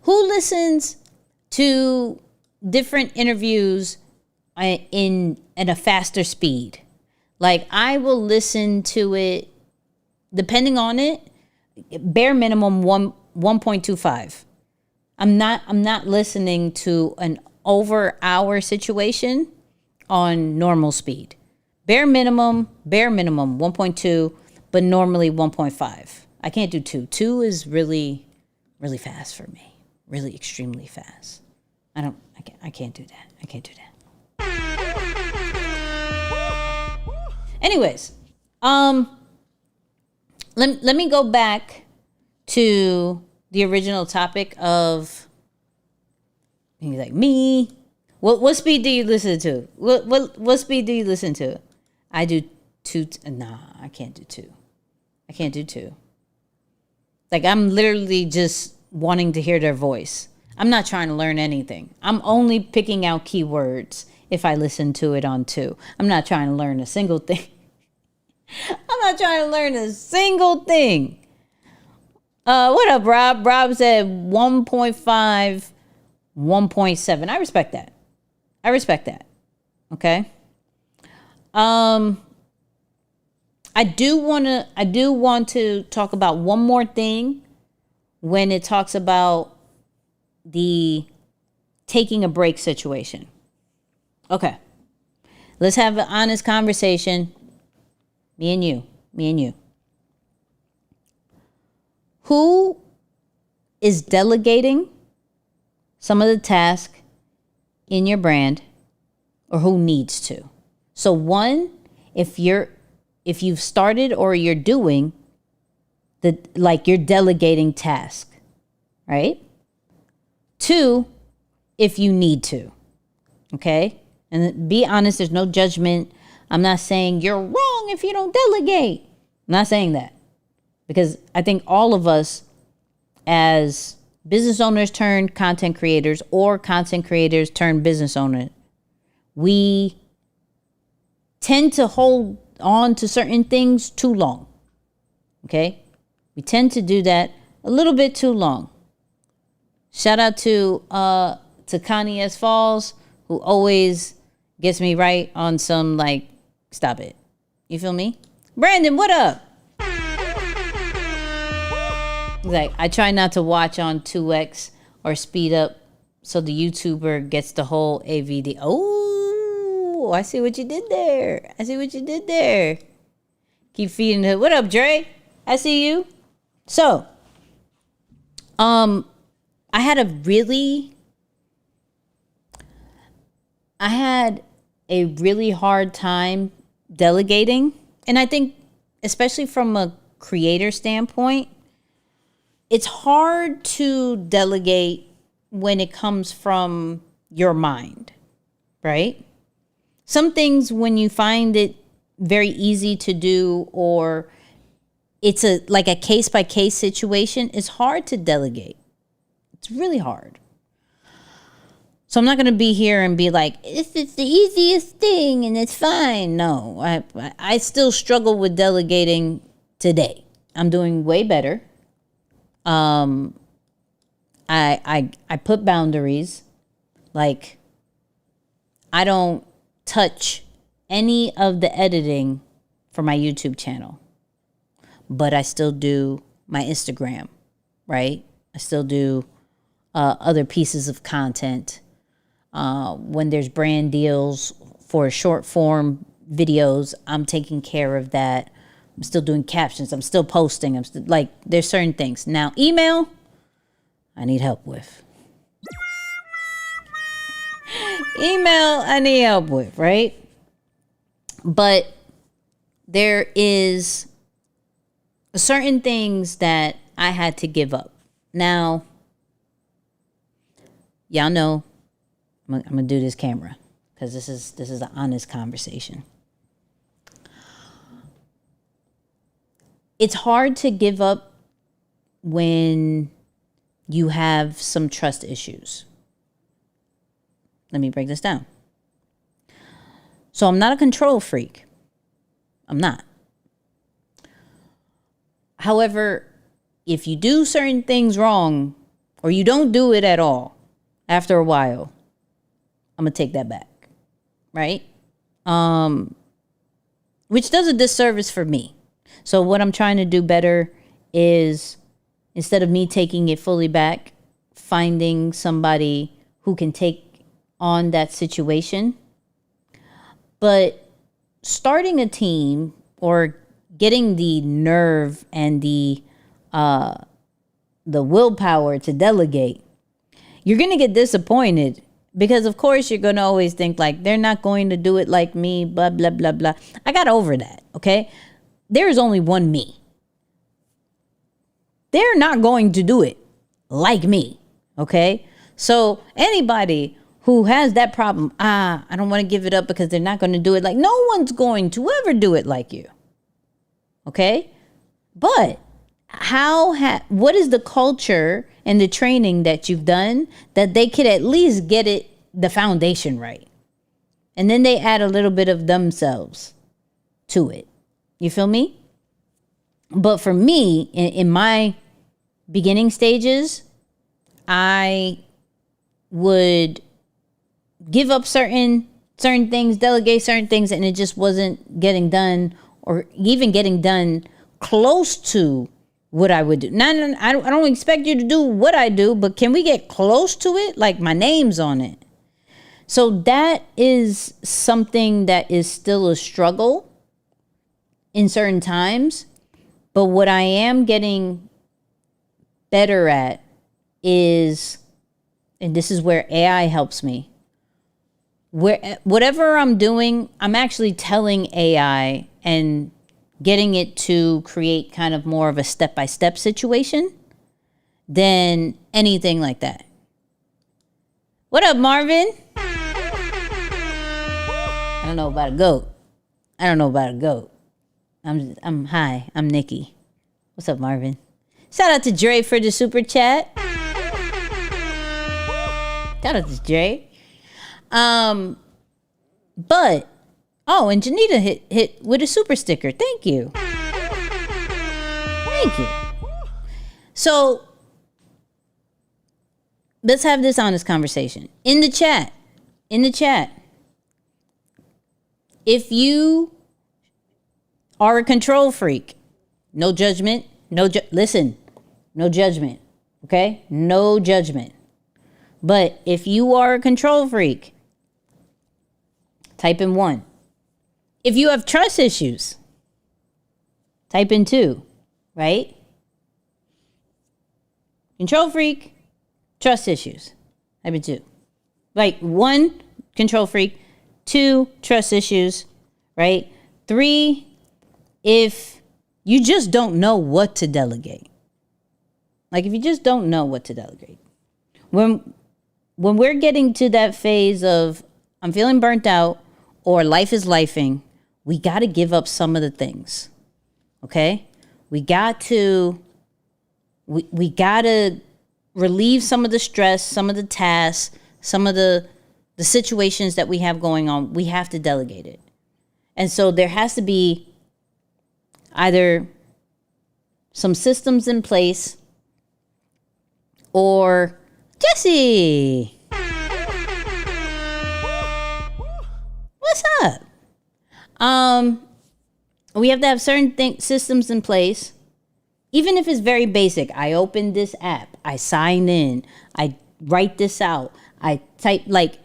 who listens to different interviews in at a faster speed? Like, I will listen to it, depending on it, bare minimum 1.25. I'm not listening to an over hour situation on normal speed. Bare minimum 1.2, but normally 1.5. I can't do 2. 2 is really, really fast for me. Really extremely fast. I can't do that. I can't do that. Anyways, let me go back to the original topic of like me. What speed do you listen to? What speed do you listen to? I do 2. Nah, I can't do 2. I can't do 2. Like, I'm literally just wanting to hear their voice. I'm not trying to learn anything. I'm only picking out keywords if I listen to it on 2. I'm not trying to learn a single thing. I'm not trying to learn a single thing. What up, Rob? Rob said 1.5, 1.7. I respect that. Okay. I do want to talk about one more thing when it talks about the taking a break situation. Okay. Let's have an honest conversation. Me and you. Who is delegating some of the tasks in your brand, or who needs to? So one, if you've started or you're doing you're delegating tasks, right? 2, if you need to. Okay? And be honest, there's no judgment. I'm not saying you're wrong if you don't delegate. I'm not saying that. Because I think all of us as business owners turned content creators or content creators turned business owners, we tend to hold on to certain things too long. Okay? We tend to do that a little bit too long. Shout out to Connie S. Falls, who always gets me right on some stop it. You feel me? Brandon, what up? I try not to watch on 2x or speed up so the YouTuber gets the whole AVD. Oh, I see what you did there. Keep feeding her. What up, Dre? I see you. So, I had a really hard time delegating. And I think, especially from a creator standpoint, it's hard to delegate when it comes from your mind, right? Some things, when you find it very easy to do, or it's a case-by-case situation, it's hard to delegate. It's really hard. So I'm not going to be here and be like, it's the easiest thing and it's fine. No, I still struggle with delegating today. I'm doing way better. I put boundaries. I don't touch any of the editing for my YouTube channel, but I still do my Instagram, right? I still do other pieces of content. When there's brand deals for short form videos, I'm taking care of that. I'm still doing captions. I'm still posting. I'm still there's certain things. Now, email, I need help with. Right? But there is certain things that I had to give up. Now, y'all know I'm gonna do this camera because this is an honest conversation. It's hard to give up when you have some trust issues. Let me break this down. So I'm not a control freak. I'm not. However, if you do certain things wrong or you don't do it at all, after a while, I'm going to take that back. Right? Which does a disservice for me. So what I'm trying to do better is, instead of me taking it fully back, finding somebody who can take on that situation. But starting a team or getting the nerve and the willpower to delegate, you're going to get disappointed because, of course, you're going to always think like, they're not going to do it like me, blah, blah, blah, blah. I got over that, okay? There is only one me. They're not going to do it like me, okay? So anybody who has that problem, I don't want to give it up because they're not going to do it like, no one's going to ever do it like you, okay? But what is the culture and the training that you've done that they could at least get the foundation right? And then they add a little bit of themselves to it. You feel me? But for me, in my beginning stages, I would give up certain things, delegate certain things, and it just wasn't getting done, or even getting done close to what I would do. I don't expect you to do what I do, but can we get close to it? Like my name's on it. So that is something that is still a struggle in certain times. But what I am getting better at is, and this is where AI helps me, whatever I'm doing, I'm actually telling AI and getting it to create kind of more of a step-by-step situation than anything like that. What up, Marvin? I don't know about a goat. Hi, I'm Nikki. What's up, Marvin? Shout out to Dre for the super chat. Shout out to Dre. And Janita hit with a super sticker. Thank you. So let's have this honest conversation. In the chat, if you are a control freak, no judgment, listen, no judgment, okay? No judgment. But if you are a control freak, type in 1. If you have trust issues, type in 2, right? Control freak, trust issues, type in 2. Like 1, control freak, 2, trust issues, right? 3, if you just don't know what to delegate. Like if you just don't know what to delegate. When we're getting to that phase of I'm feeling burnt out or life is lifing, we got to give up some of the things. Okay? We got to relieve some of the stress, some of the tasks, some of the situations that we have going on. We have to delegate it. And so there has to be either some systems in place or Jesse. What's up? We have to have certain systems in place. Even if it's very basic, I open this app, I sign in, I write this out, I type, like,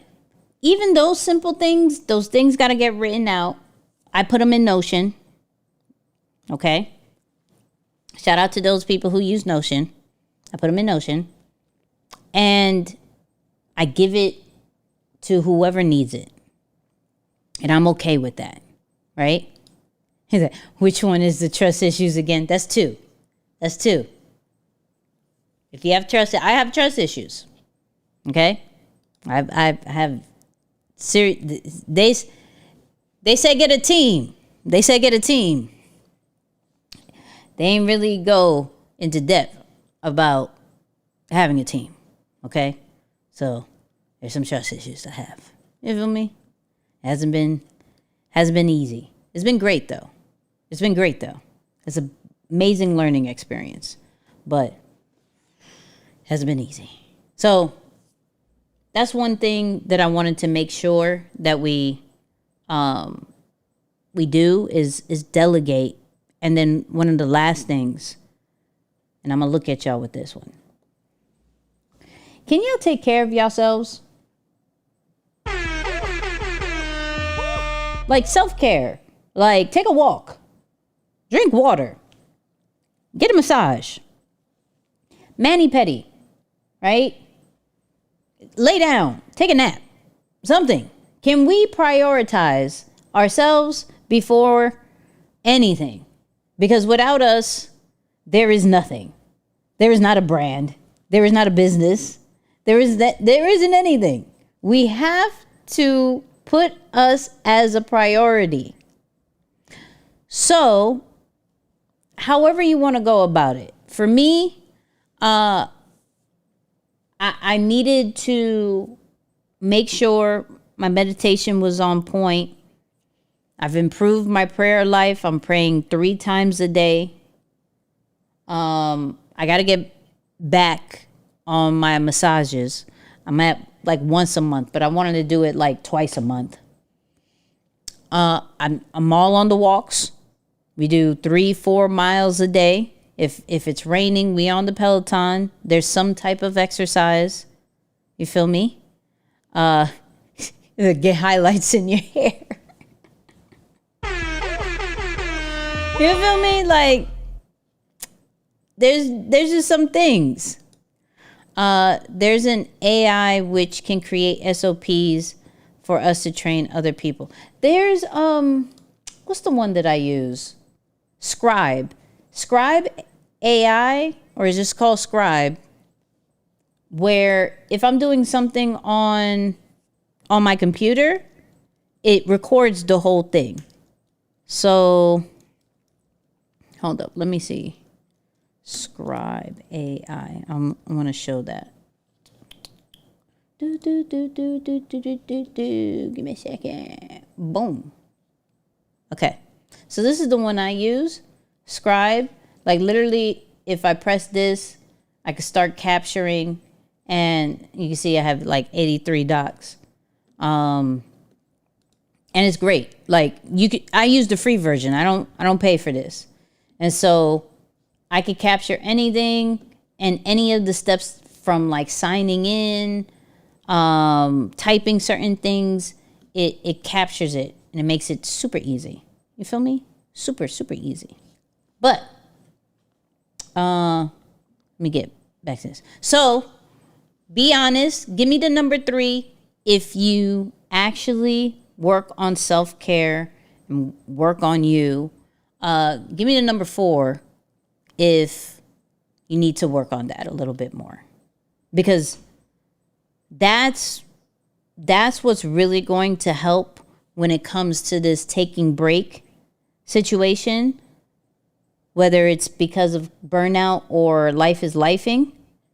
even those simple things, those things got to get written out. I put them in Notion. Okay? Shout out to those people who use Notion. I put them in Notion. And I give it to whoever needs it. And I'm okay with that. Right? He's like, which one is the trust issues again? That's 2. If you have trust, I have trust issues. Okay? I have serious. They say get a team. They ain't really go into depth about having a team. Okay? So there's some trust issues I have. You feel me? Hasn't been easy. It's been great though. It's an amazing learning experience, but hasn't been easy. So that's one thing that I wanted to make sure that we do is delegate. And then one of the last things, and I'm gonna look at y'all with this one. Can y'all take care of yourselves? Like self-care. Like take a walk. Drink water. Get a massage. Mani-pedi. Right? lay down, take a nap, something. Can we prioritize ourselves before anything? Because without us, there is nothing. There is not a brand. There is not a business. There isn't anything. We have to put us as a priority. So, however you want to go about it. For me, I needed to make sure my meditation was on point. I've improved my prayer life. I'm praying 3 times a day. I got to get back on my massages. I'm at like once a month, but I wanted to do it like twice a month. I'm all on the walks. We do 3-4 miles a day. If it's raining, we on the Peloton. There's some type of exercise. You feel me? Get highlights in your hair. You feel me? Like, there's just some things. There's an AI which can create SOPs for us to train other people. There's what's the one that I use? Scribe AI, or is this called Scribe? Where if I'm doing something on my computer, it records the whole thing. So hold up, let me see. Scribe AI. I want to show that. Give me a second. Boom. Okay. So this is the one I use. Scribe. Like literally, if I press this, I can start capturing, and you can see I have like 83 docs. And it's great. Like I use the free version. I don't pay for this. And so I could capture anything and any of the steps from like signing in, typing certain things. It captures it and it makes it super easy. You feel me? Super, super easy. But let me get back to this. So be honest. Give me the number 3 if you actually work on self-care and work on you. Give me the number 4 if you need to work on that a little bit more, because that's what's really going to help when it comes to this taking break situation, whether it's because of burnout or life is lifing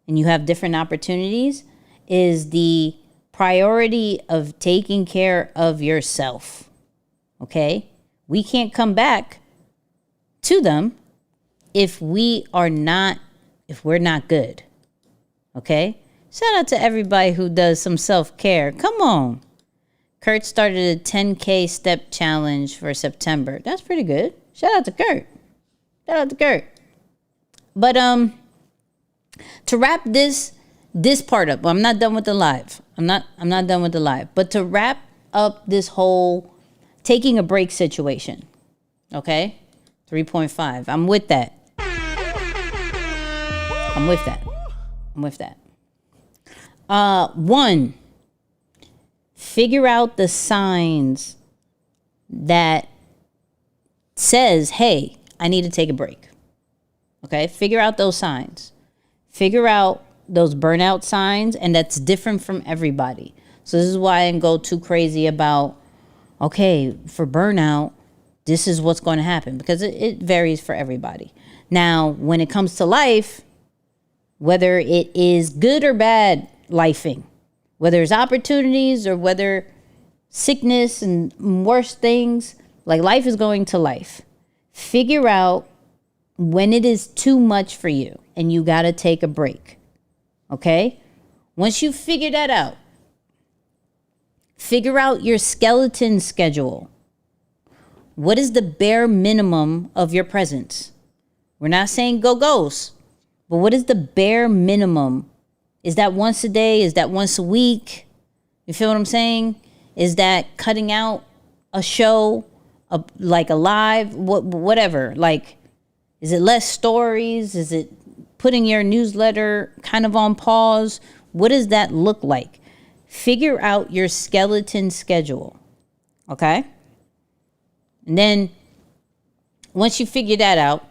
and you have different opportunities, is the priority of taking care of yourself. Okay? We can't come back to them if we're not good. Okay? Shout out to everybody who does some self-care. Come on. Kurt started a 10K step challenge for September. That's pretty good. Shout out to Kurt. But to wrap this part up, I'm not done with the live. I'm not done with the live. But to wrap up this whole taking a break situation. Okay? 3.5. I'm with that. I'm with that. 1, figure out the signs that says, hey, I need to take a break. Okay? Figure out those signs. Figure out those burnout signs, and that's different from everybody. So this is why I didn't go too crazy about, okay, for burnout, this is what's going to happen, because it varies for everybody. Now, when it comes to life, whether it is good or bad lifing, whether it's opportunities or whether sickness and worse things, like life is going to life. Figure out when it is too much for you and you got to take a break. Okay? Once you figure that out, figure out your skeleton schedule. What is the bare minimum of your presence? We're not saying go ghost, but what is the bare minimum? Is that once a day? Is that once a week? You feel what I'm saying? Is that cutting out a show, like a live, whatever? Like, is it less stories? Is it putting your newsletter kind of on pause? What does that look like? figure out your skeleton schedule. Okay? And then once you figure that out,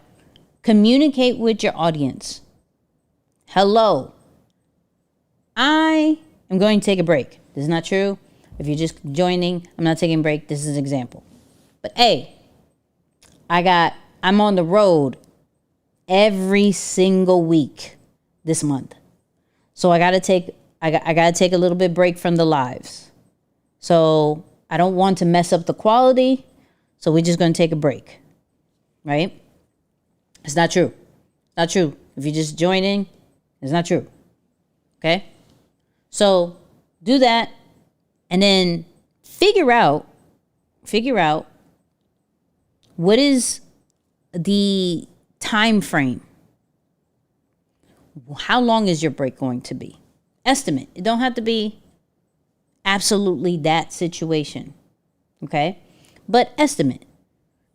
communicate with your audience. Hello, I am going to take a break. This is not true. If you're just joining, I'm not taking a break. This is an example. But hey, I'm on the road every single week this month. So I gotta take a little bit break from the lives. So I don't want to mess up the quality. So we're just gonna take a break. Right? It's not true. Not true. If you're just joining, it's not true. Okay? So do that and then figure out what is the time frame. How long is your break going to be? Estimate. It don't have to be absolutely that situation. Okay? But estimate.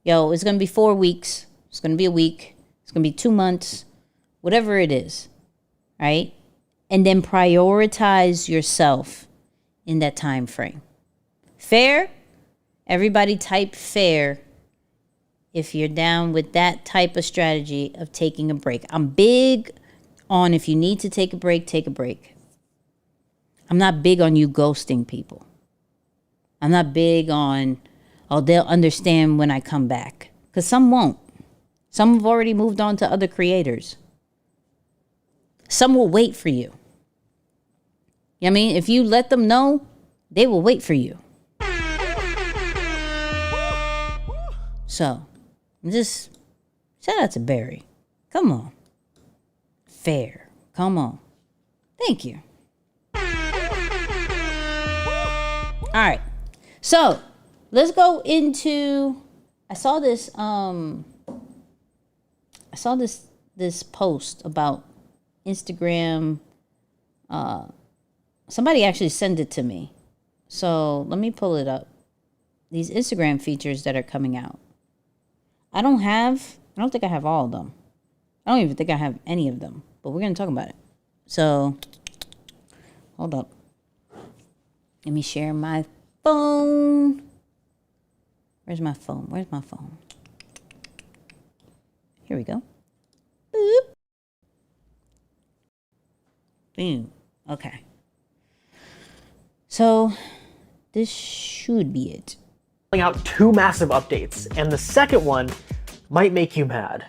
Yo, it's going to be 4 weeks. It's going to be a week. It's going to be 2 months. Whatever it is. Right? And then prioritize yourself in that time frame. Fair? Everybody type fair if you're down with that type of strategy of taking a break. I'm big on if you need to take a break, take a break. I'm not big on you ghosting people. I'm not big on, oh, they'll understand when I come back. Because some won't. Some have already moved on to other creators. Some will wait for you. You know what I mean? If you let them know, they will wait for you. So, just shout out to Barry. Come on. Fair. Come on. Thank you. All right. So, let's go into, I saw this post about Instagram. Somebody actually sent it to me. So, let me pull it up. These Instagram features that are coming out. I don't think I have all of them. I don't even think I have any of them, but we're going to talk about it. So, hold up. Let me share my phone. Where's my phone? Here we go. Boop. Boom. Okay. So, this should be it. Out 2 massive updates, and the second one might make you mad.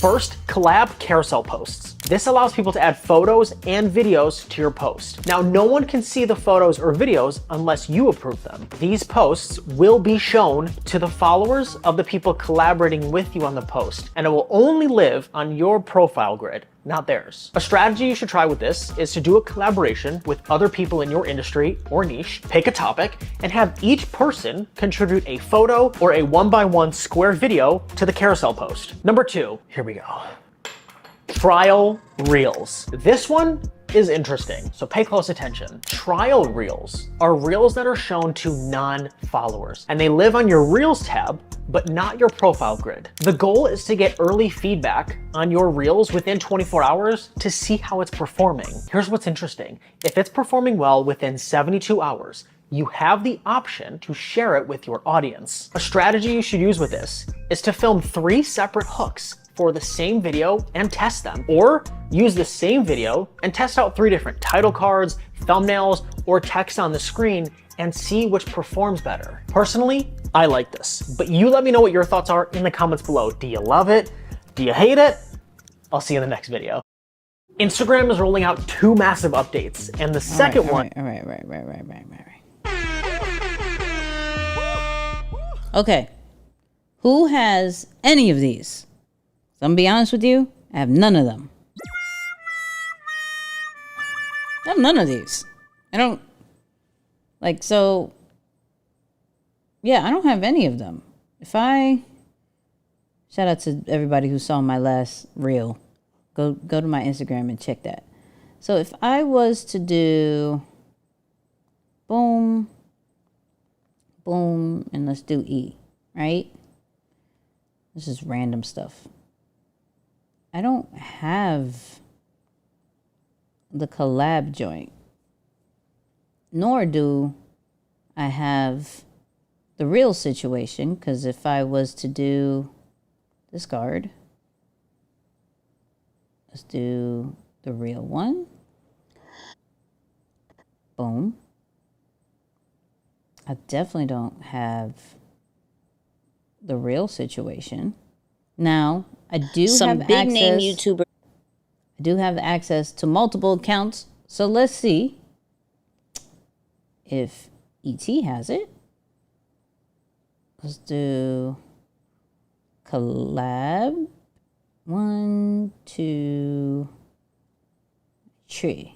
First, collab carousel posts. This allows people to add photos and videos to your post. Now, no one can see the photos or videos unless you approve them. These posts will be shown to the followers of the people collaborating with you on the post, and it will only live on your profile grid, not theirs. A strategy you should try with this is to do a collaboration with other people in your industry or niche, pick a topic, and have each person contribute a photo or a 1x1 square video to the carousel post. Number 2, here we go. Trial Reels. This one is interesting, so pay close attention. Trial Reels are reels that are shown to non-followers, and they live on your Reels tab, but not your profile grid. The goal is to get early feedback on your Reels within 24 hours to see how it's performing. Here's what's interesting. If it's performing well within 72 hours, you have the option to share it with your audience. A strategy you should use with this is to film 3 separate hooks for the same video and test them, or use the same video and test out 3 different title cards, thumbnails, or text on the screen and see which performs better. Personally, I like this, but you let me know what your thoughts are in the comments below. Do you love it? Do you hate it? I'll see you in the next video. Instagram is rolling out 2 massive updates, and the second one. All right. Okay. Who has any of these? So I'm gonna be honest with you, I have none of them. I have none of these. I don't, yeah, I don't have any of them. Shout out to everybody who saw my last reel. Go to my Instagram and check that. So if I was to do boom, boom, and let's do E, right? This is random stuff. I don't have the collab joint. nor do I have the real situation, because if I was to do discard, let's do the real one. Boom. I definitely don't have the real situation. Now, I do Some have big access. name YouTuber. I do have access to multiple accounts. So let's see if ET has it. Let's do collab. 1, 2, 3.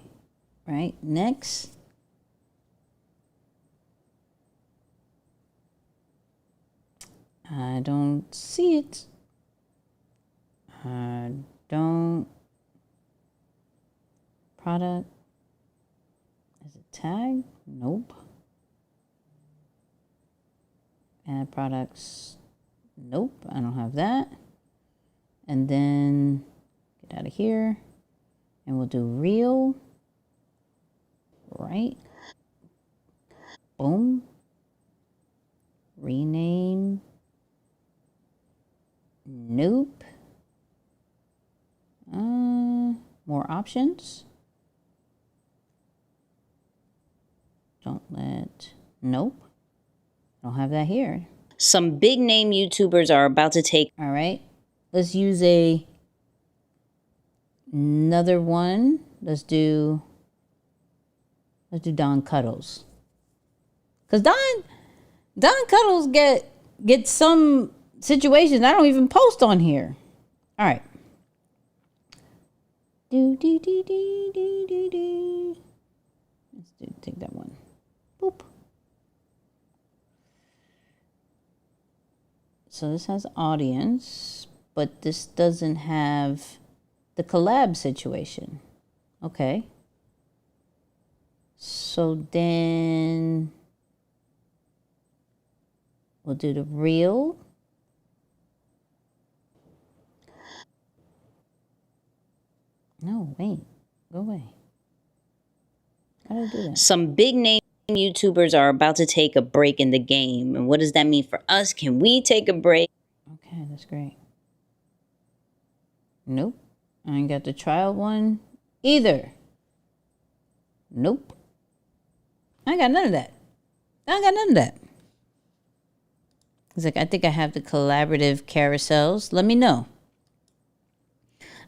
Right? Next. I don't see it. I don't. Product. Is it tag? Nope. Add products. Nope. I don't have that. And then get out of here. And we'll do real. Right. Boom. Rename. Nope. More options. Don't let. Nope. Don't have that here. Some big name YouTubers are about to take. All right. Let's use another one. Let's do Don Cuddles. Cause Don Cuddles get some situations I don't even post on here. All right. Let's take that one. Boop. So this has audience, but this doesn't have the collab situation. Okay. So then we'll do the reel. No, wait. Go away. How do I do that? Some big name YouTubers are about to take a break in the game. And what does that mean for us? Can we take a break? Okay, that's great. Nope. I ain't got the trial one either. Nope. I ain't got none of that. I ain't got none of that. It's like, I think I have the collaborative carousels. Let me know.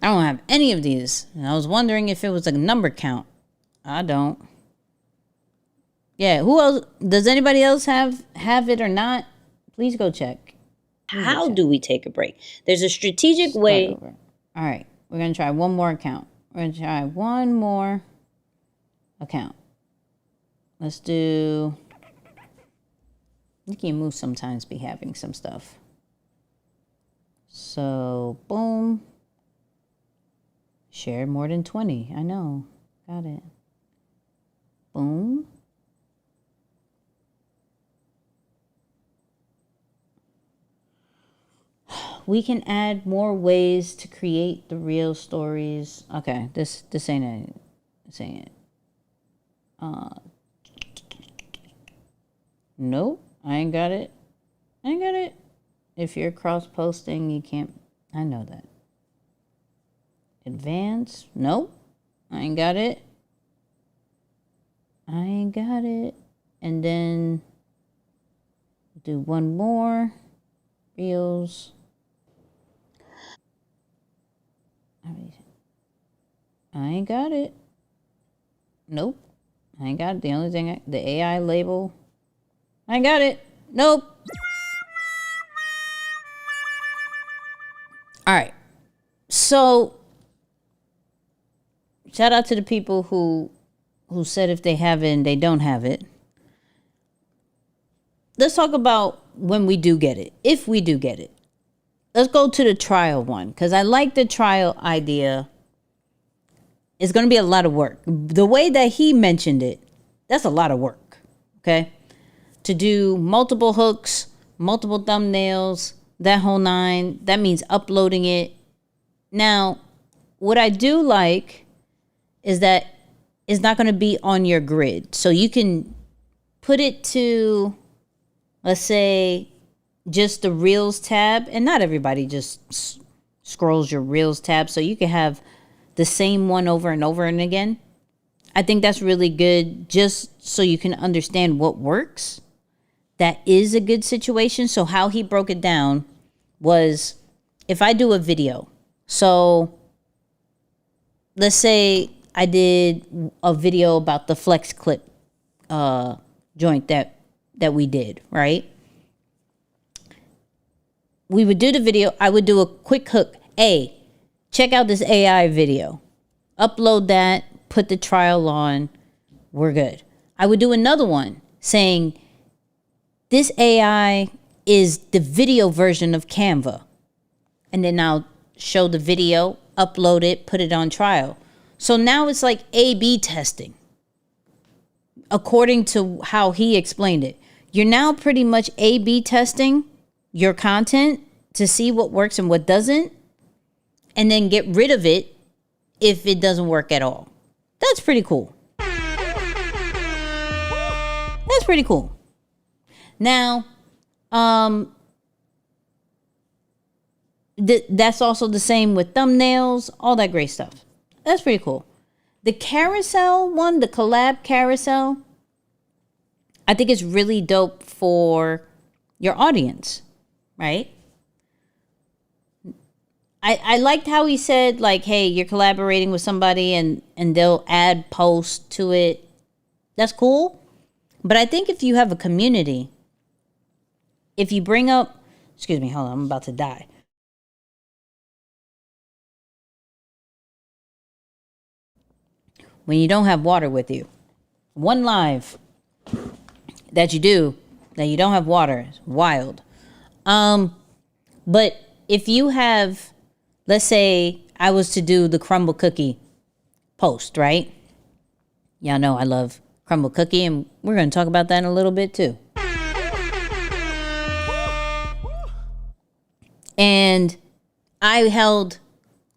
I don't have any of these. And I was wondering if it was a number count. I don't. Yeah, who else? Does anybody else have it or not? Please go check. How do we take a break? There's a strategic way. Over. All right, we're going to try one more account. We're going to try one more account. Let's do... Nikki and Moose sometimes be having some stuff. So, boom. Shared more than 20. I know. Got it. Boom. We can add more ways to create the real stories. Okay, this ain't it. This ain't it. Nope, I ain't got it. I ain't got it. If you're cross-posting, you can't. I know that. Advanced. Nope, I ain't got it. I ain't got it. And then do one more. Reels. I ain't got it. Nope. I ain't got it. The only thing, the AI label. I ain't got it. Nope. All right. So, shout out to the people who said if they have it and they don't have it. Let's talk about when we do get it. If we do get it. Let's go to the trial one, because I like the trial idea. It's going to be a lot of work. The way that he mentioned it, that's a lot of work, okay? To do multiple hooks, multiple thumbnails, that whole nine, that means uploading it. Now, what I do like is that is not going to be on your grid. So you can put it to, let's say, just the Reels tab. And not everybody just scrolls your Reels tab. So you can have the same one over and over and again. I think that's really good just so you can understand what works. That is a good situation. So how he broke it down was, if I do a video, so let's say I did a video about the flex clip joint that we did, right? We would do the video. I would do a quick hook. Hey, check out this AI video. Upload that, put the trial on. We're good. I would do another one saying, this AI is the video version of Canva. And then I'll show the video, upload it, put it on trial. So now it's like A/B testing, according to how he explained it. You're now pretty much A/B testing your content to see what works and what doesn't, and then get rid of it if it doesn't work at all. That's pretty cool. That's pretty cool. Now, that's also the same with thumbnails, all that great stuff. That's pretty cool. The carousel one, the collab carousel, I think is really dope for your audience, right? I liked how he said, like, hey, you're collaborating with somebody and they'll add posts to it. That's cool. But I think if you have a community, if you bring up, excuse me, hold on, I'm about to die. When you don't have water with you, one live that you do, that you don't have water, is wild. But if you have, let's say I was to do the crumble cookie post, right? Y'all know I love crumble cookie, and we're going to talk about that in a little bit too. And I held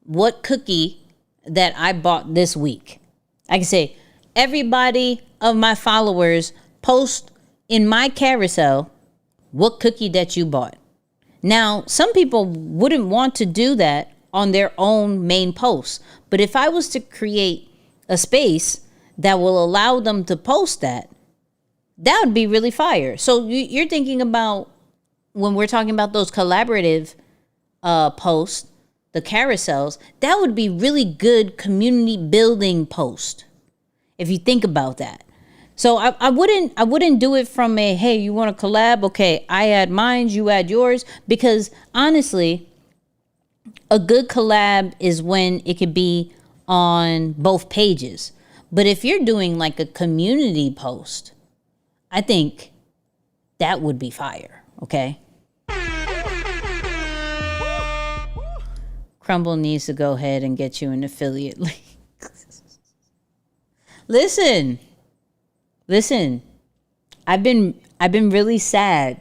what cookie that I bought this week. I can say, everybody of my followers post in my carousel what cookie that you bought. Now, some people wouldn't want to do that on their own main post. But if I was to create a space that will allow them to post that, that would be really fire. So you're thinking about, when we're talking about those collaborative posts, the carousels, that would be really good community building post, if you think about that. So I wouldn't do it from a, hey, you want to collab? Okay, I add mine, you add yours. Because honestly, a good collab is when it could be on both pages. But if you're doing like a community post, I think that would be fire, okay? Crumble needs to go ahead and get you an affiliate link. Listen. I've been really sad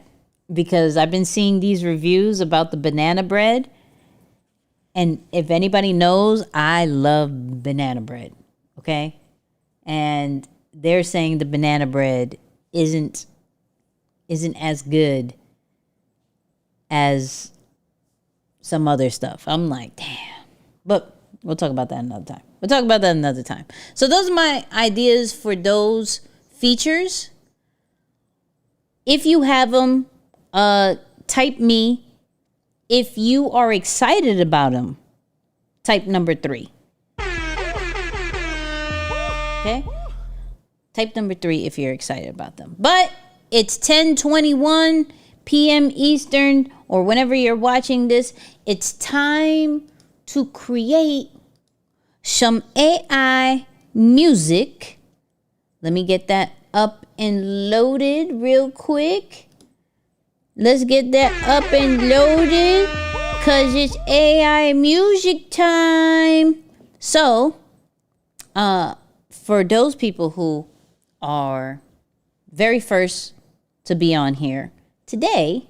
because I've been seeing these reviews about the banana bread. And if anybody knows, I love banana bread, okay? And they're saying the banana bread isn't as good as some other stuff. I'm like, damn. But we'll talk about that another time. So those are my ideas for those features. If you have them, type me. If you are excited about them, type number 3. Okay? Type number 3 if you're excited about them. But it's 10:21 p.m. Eastern, or whenever you're watching this. It's time to create some AI music. Let me get that up and loaded real quick. Let's get that up and loaded, because it's AI music time. So, for those people who are very first to be on here today,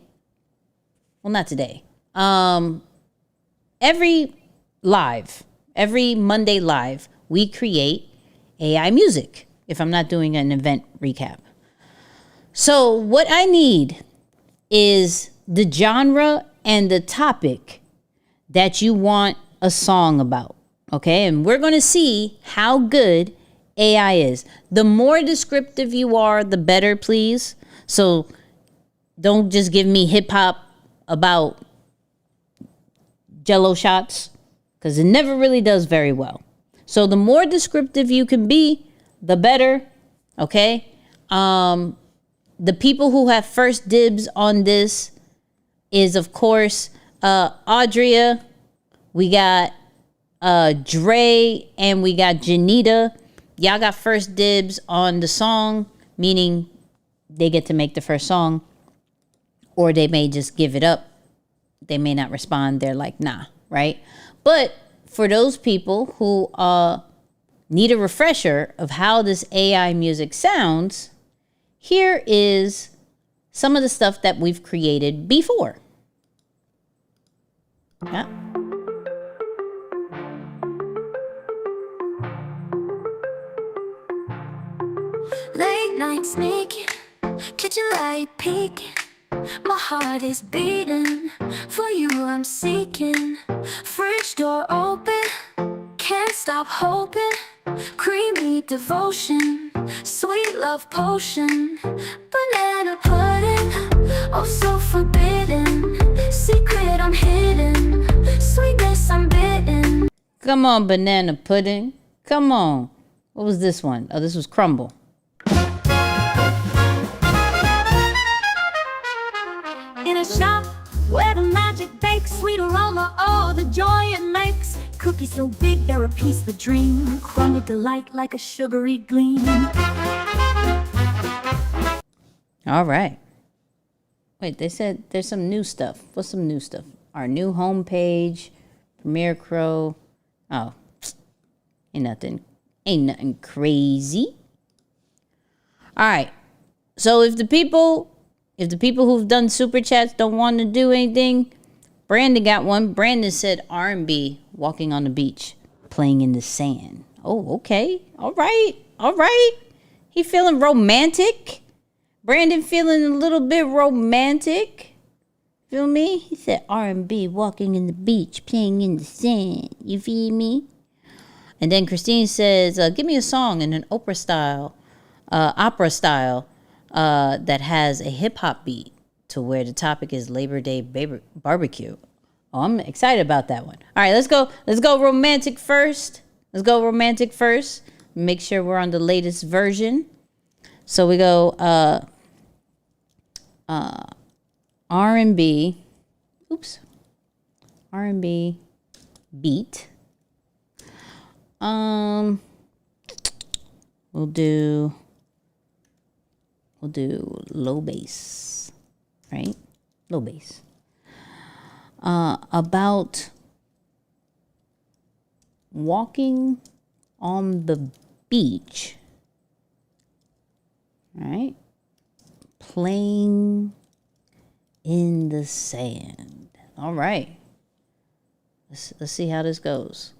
well, not today, every Monday live, we create AI music if I'm not doing an event recap. So what I need is the genre and the topic that you want a song about. Okay, and we're going to see how good AI is. The more descriptive you are, the better, please. So don't just give me hip hop about Jello shots, because it never really does very well. So the more descriptive you can be, the better. Okay. The people who have first dibs on this is, of course, Audria. We got Dre, and we got Janita. Y'all got first dibs on the song, meaning they get to make the first song, or they may just give it up. They may not respond. They're like, nah, right? But for those people who need a refresher of how this AI music sounds, here is some of the stuff that we've created before. Yeah. Late night sneaking, kitchen light peeking. My heart is beating, for you I'm seeking. Fridge door open, can't stop hoping. Creamy devotion, sweet love potion. Banana pudding, oh so forbidden. Secret unhidden, sweetness unbidden. Come on, banana pudding. Come on. What was this one? Oh, this was crumble. In a shop where the magic bakes, sweet aroma, oh, the joy it makes. Cookies so big, they're a piece of the dream. Crumble delight like a sugary gleam. All right. Wait, they said there's some new stuff. What's some new stuff? Our new homepage, Premiere Pro. Oh, ain't nothing crazy. All right. So if the people who've done super chats don't want to do anything, Brandon got one. Brandon said R&B, walking on the beach, playing in the sand. Oh, okay. All right. He feeling romantic. Brandon feeling a little bit romantic. Feel me? He said R&B, walking in the beach, playing in the sand. You feel me? And then Christine says, give me a song in an opera style that has a hip hop beat to where the topic is Labor Day barbecue. Oh, I'm excited about that one. All right, let's go romantic first. Make sure we're on the latest version. So we go R&B. Oops. R&B beat. We'll do low bass, right? Low bass. About walking on the beach, right? Playing in the sand. All right. Let's see how this goes.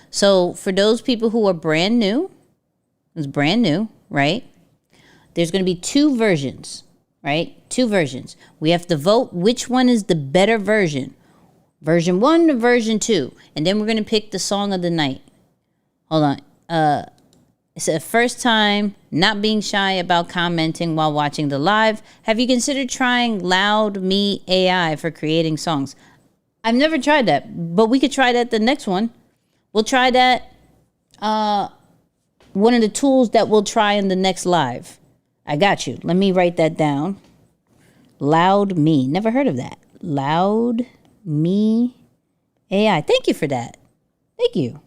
So for those people who are brand new, it's brand new, right? There's going to be two versions, right? Two versions. We have to vote which one is the better version. Version 1 or version 2. And then we're going to pick the song of the night. Hold on. It's a first time not being shy about commenting while watching the live. Have you considered trying Loud Me AI for creating songs? I've never tried that, but we could try that the next one. We'll try that. One of the tools that we'll try in the next live. I got you. Let me write that down. Loud Me. Never heard of that. Loud Me AI. Thank you for that. Thank you.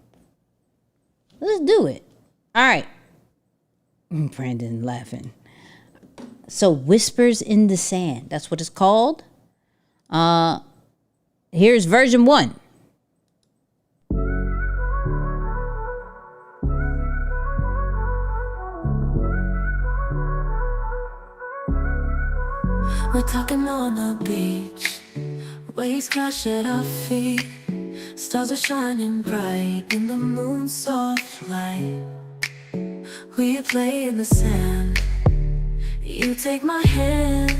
Let's do it. All right. Brandon laughing. So Whispers in the Sand. That's what it's called. Here's version 1. We're talking on the beach, waves crash at our feet. Stars are shining bright in the moon's soft light. We play in the sand. You take my hand.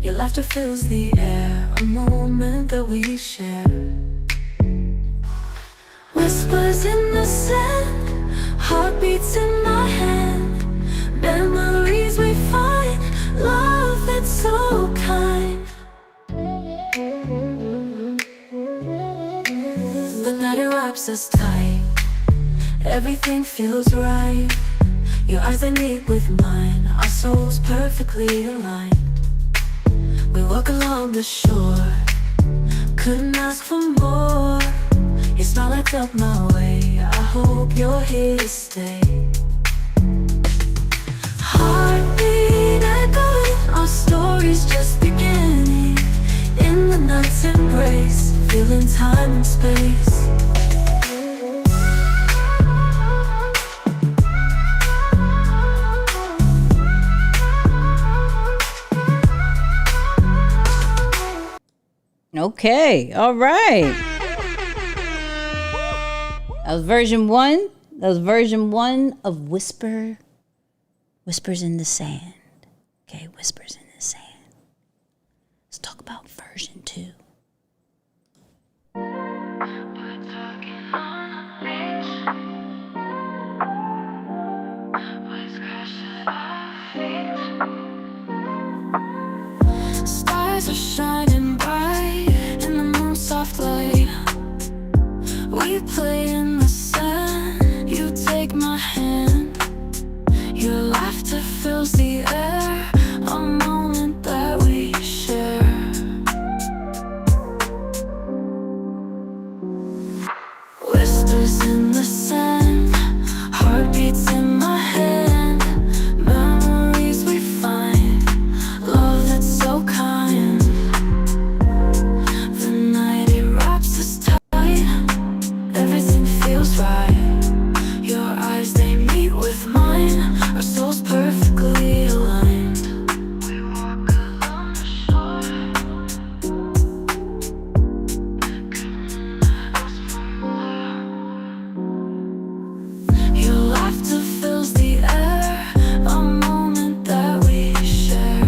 Your laughter fills the air, a moment that we share. Whispers in the sand, heartbeats in my hand. Memories we find, love that's so kind. The night wraps us tight, everything feels right. Your eyes they meet with mine, our souls perfectly aligned. We walk along the shore, couldn't ask for more. Your smile lights up my way, I hope you're here to stay. Heartbeat echoing, our story's just beginning. In the night's embrace, feeling time and space. Okay, all right. That was version 1. That was version 1 of Whispers in the Sand. Okay, Whispers in the Sand. Let's talk about version 2. Stars are shining bright in the moon's soft light. We play in the sand. You take my hand. Your laughter fills the air, a moment that we share. Whispers in the sand, heartbeats in my hand. Memories we find, love that's so kind. The night it wraps us tight, everything feels right. Your eyes they meet with mine, our souls perfectly aligned. We walk along the shore, couldn't ask for more. Your laughter fills the air, a moment that we share.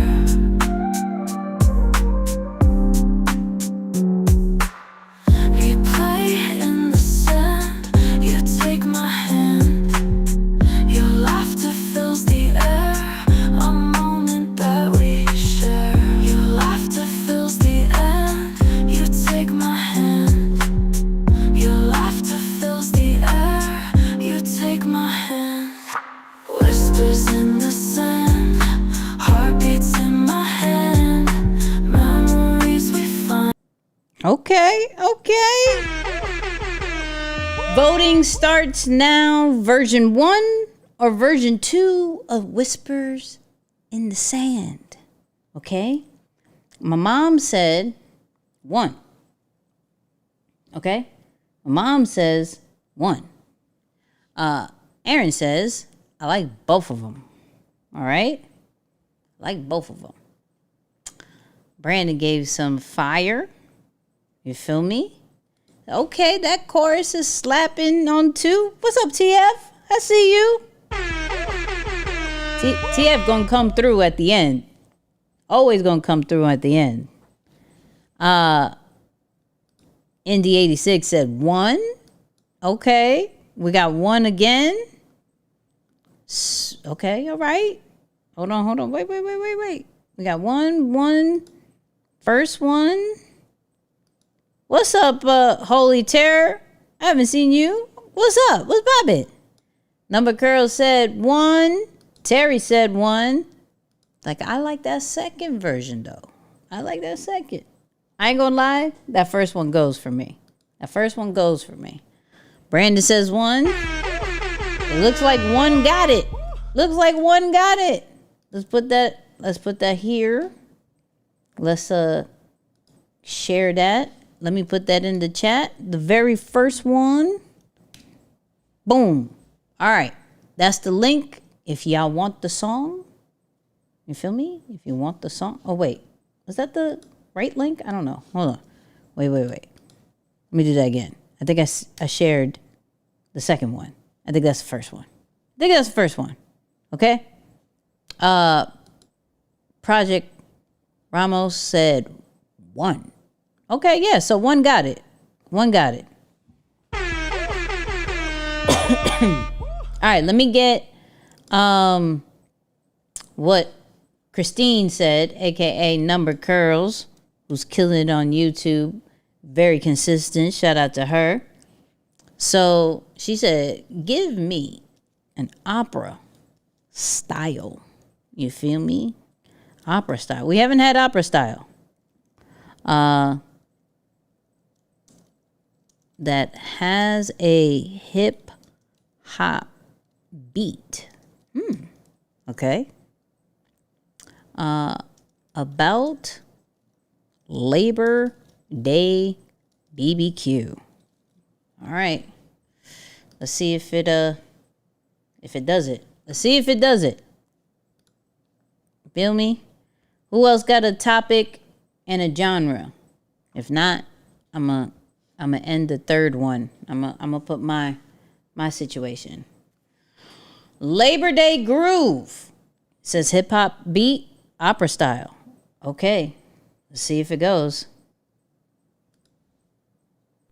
We play in the sand, you take my hand. Your laughter fills the air, a moment that we share. Your laughter fills the air, you take my hand. Your laughter fills the air, you take my hand. Whispers in the sand, heartbeats in my hand. Memories we find. Okay, okay. Voting starts now. Version 1 or version 2 of Whispers in the Sand. Okay? My mom said 1. Okay? My mom says 1. Aaron says, I like both of them. All right? I like both of them. Brandon gave some fire. You feel me? Okay, that chorus is slapping on 2. What's up, TF? I see you. TF gonna come through at the end. Always gonna come through at the end. Indy86 said 1. Okay, we got 1 again. Okay, all right. Hold on. Wait. We got 1. First one. What's up, Holy Terror? I haven't seen you. What's up? What's poppin'? Number Curl said 1. Terry said 1. Like, I like that second version, though. I like that second. I ain't gonna lie. That first one goes for me. Brandon says 1. It looks like 1 got it. Let's put that here. Let's share that. Let me put that in the chat. The very first one. Boom. All right. That's the link. If y'all want the song. You feel me? If you want the song. Oh, wait. Was that the right link? I don't know. Hold on. Wait. Let me do that again. I think I shared the second one. I think that's the first one. Okay? Project Ramos said 1. Okay, yeah, so 1 got it. 1 got it. All right, let me get what Christine said, aka Number Curls, who's killing it on YouTube. Very consistent. Shout out to her. So she said, give me an opera style. You feel me? Opera style. We haven't had opera style. That has a hip hop beat. Okay. About Labor Day BBQ. All right. Let's see if it does it. Let's see if it does it. Feel me? Who else got a topic and a genre? If not, I'm gonna end the third one. I'm gonna put my situation. Labor Day groove. It says hip hop beat, opera style. Okay. Let's see if it goes.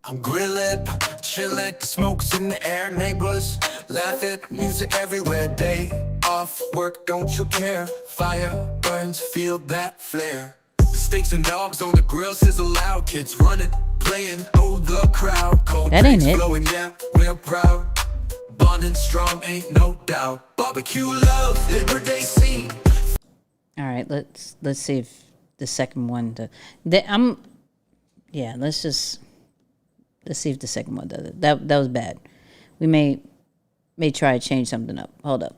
I'm grilling, chilling, smokes in the air, neighbors laugh at music everywhere. Day off work, don't you care? Fire burns, feel that flare. Steaks and dogs on the grill, sizzle loud. Kids running, playing, oh the crowd. Cold That ain't drinks it. flowing, yeah, we're proud. Bonding strong, ain't no doubt. Barbecue love, Labor Day scene. All right, let's see if the second one let's see if the second one does it. That was bad. We may try to change something up. Hold up.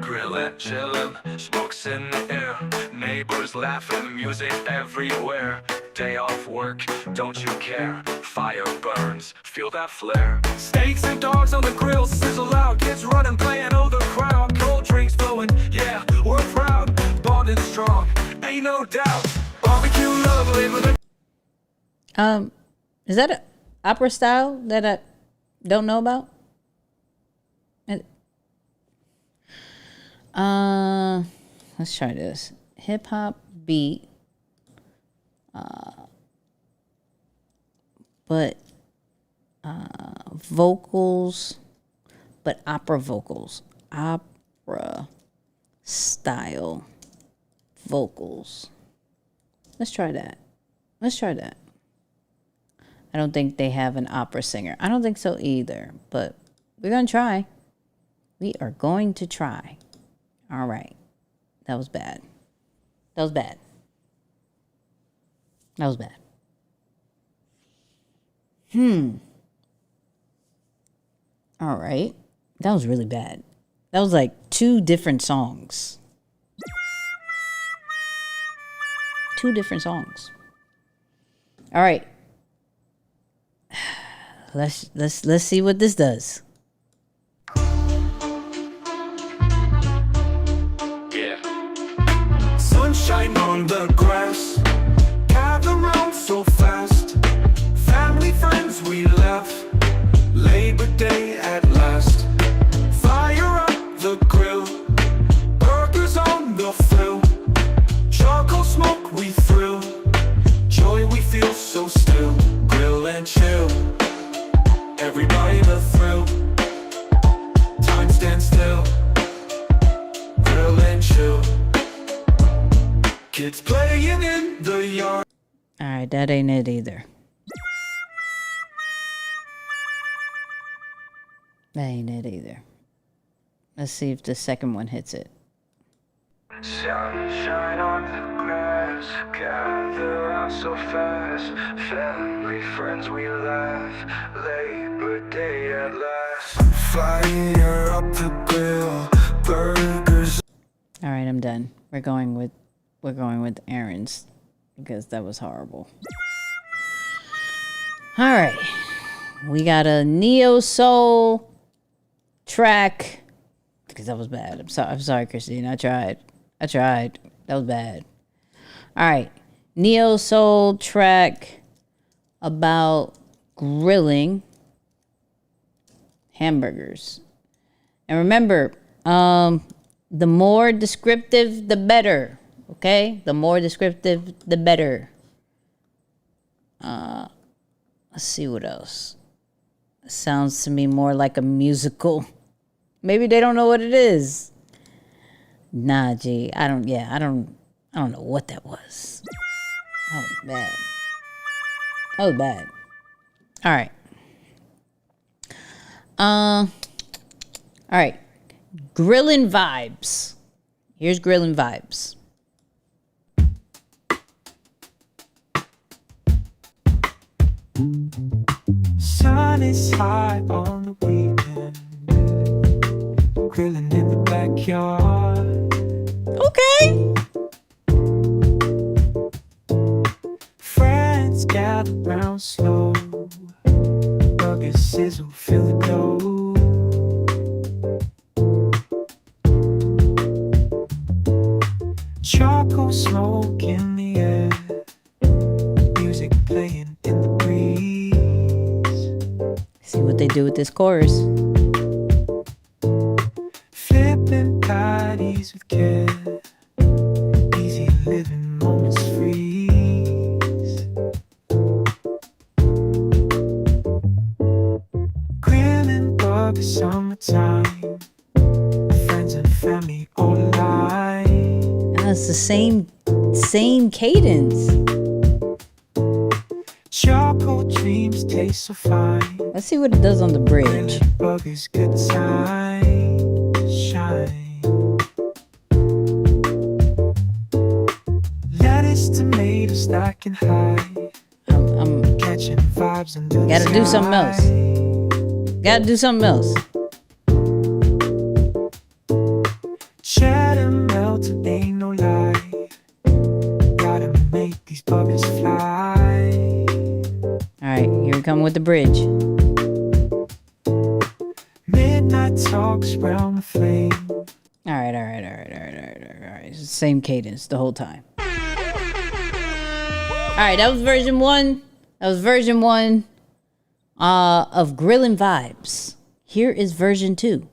Grillin', chillin', smokes in the air. Neighbors laughing, music everywhere. Day off work, don't you care? Fire burns, feel that flare. Steaks and dogs on the grill, sizzle loud. Kids running, playing, oh the crowd. Cold drinks flowing, yeah, we're proud. Bonding strong, ain't no doubt. Barbecue love, Labor Day. Is that an opera style that I don't know about? Let's try this. Hip hop beat. But vocals, but opera vocals. Opera style vocals. Let's try that. I don't think they have an opera singer. I don't think so either, but we're going to try. We are going to try. All right. That was bad. All right. That was really bad. That was like 2 different songs. 2 different songs. All right. Let's see what this does. Yeah. Sunshine on the grass. Gather round so fast. Family, friends, we laugh. Labor Day at last. Fire up the grill. Burgers on the fill. Charcoal smoke, we thrill. Joy, we feel so still. Grill and chill. Everybody the thrill. Time stands still. Grill and chill. Kids playing in the yard. All right, that ain't it either. Let's see if the second one hits it. Sunshine on the grass, gather round so fast. Family, friends, we laugh. Labor Day at last. Fire up the grill, burgers. All right, I'm done. We're going with Aaron's because that was horrible. All right, we got a neo soul track because that was bad. I'm sorry, Christine. I tried. That was bad. All right, neo soul track about grilling hamburgers. And remember, the more descriptive, the better. Okay? The more descriptive, the better. Let's see what else. Sounds to me more like a musical. Maybe they don't know what it is. Nah, G. I don't know what that was. That was bad. That was bad. All right. All right. Grilling vibes. Here's grilling vibes. Sun is high on the weekend, grilling in the backyard. Okay. Friends gather round slow, burgers sizzle, fill the dough. Charcoal smoke in the air, music playing in the breeze. See what they do with this chorus. Flipping patties with care, easy living moments freeze. Grilling burgers summertime, friends and family all alive. It's the same cadence. Charcoal dreams taste so fine. Let's see what it does on the bridge. Burgers, good time, shine. Lettuce, tomato, stacking high. I'm Catching vibes under the gotta do something else. sky. Gotta do something else. Cheddar melted, ain't no lie. Gotta make these burgers fly. All right, here we come with the bridge. Midnight talks round the flame. All right. It's the same cadence the whole time. All right, that was version one. Of Grilling Vibes. Here is version 2.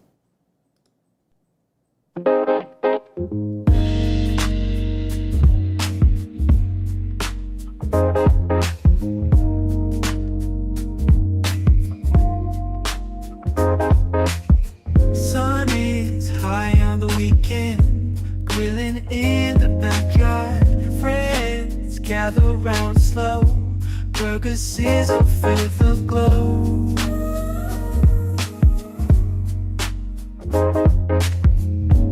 Sun is high on the weekend, grilling in the backyard. Friends gather round slow, burgers sizzle, fill the glow.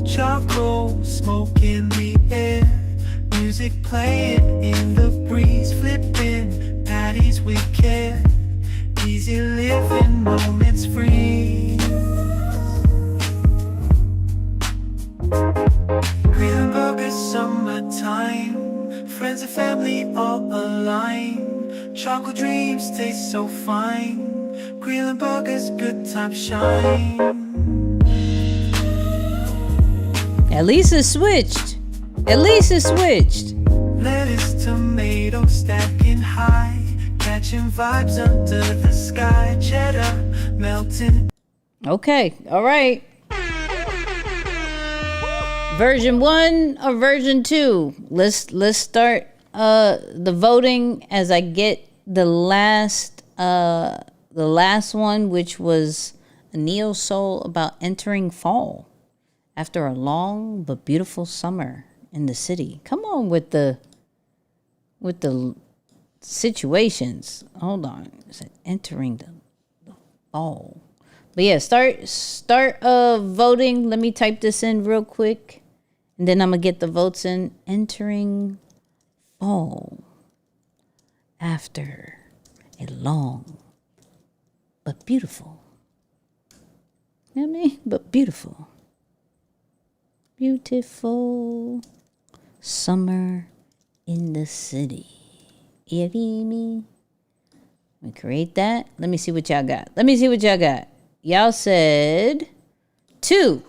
Charcoal smoke in the air, music playing in the breeze, flipping patties with care, easy living moments free. Grilling burgers summertime, friends and family all aligned. Chocolate dreams taste so fine. Grilling burgers, good time shine. At least it switched. Lettuce, tomato, stacking high, catching vibes under the sky. Cheddar melting. Okay, all right. Version 1 or version 2? Let's start the voting as I get the last one, which was a neo soul about entering fall after a long but beautiful summer in the city. Come on with the situations. Hold on. Is it entering the fall? But yeah, start voting. Let me type this in real quick. And then I'm going to get the votes in. Entering fall after a long but beautiful. You know what I mean? But beautiful. Beautiful summer in the city. You feel me? Let me create that. Let me see what y'all got. Y'all said 2.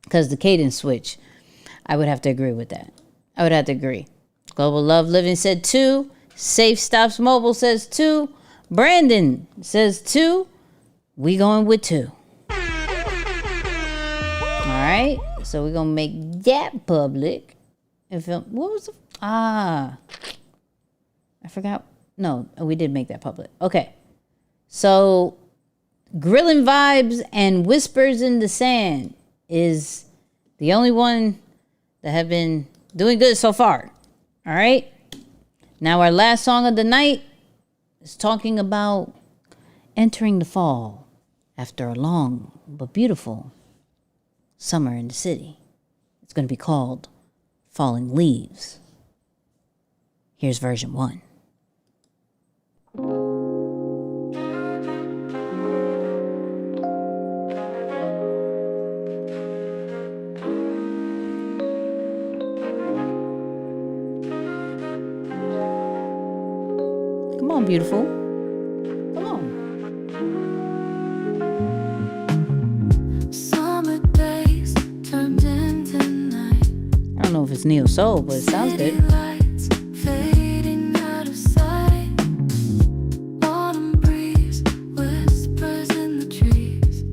Because the cadence switch. I would have to agree with that. Of Global Love Living said 2. Safe Stops Mobile says 2. Brandon says 2. We going with 2. All right. So we're going to make that public. What was the... I forgot. No, we did make that public. Okay. So Grillin' Vibes and Whispers in the Sand is the only one that have been doing good so far. All right. Now our last song of the night is talking about entering the fall after a long but beautiful summer in the city. It's going to be called Falling Leaves. Here's version 1. Come on, beautiful. Come on. Summer days turned into night. I don't know if it's neo soul, but it sounds City good. lights fading out of sight. Autumn breeze whispers in the trees.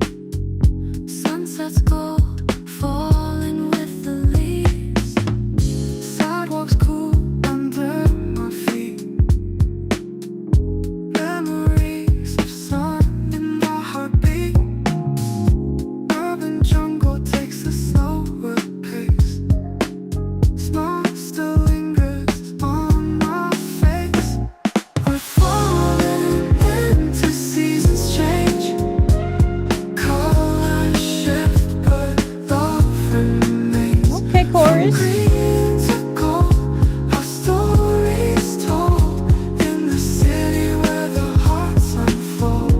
Sunset's gold falling with the leaves. Sidewalks cool under my feet. Memories of sun in my heartbeat. Urban jungle takes a slower pace. Smile still lingers on my face. We're falling into seasons change. Colors shift, but love remains. Okay, chorus. Green to gold, our stories told in the city where the hearts unfold.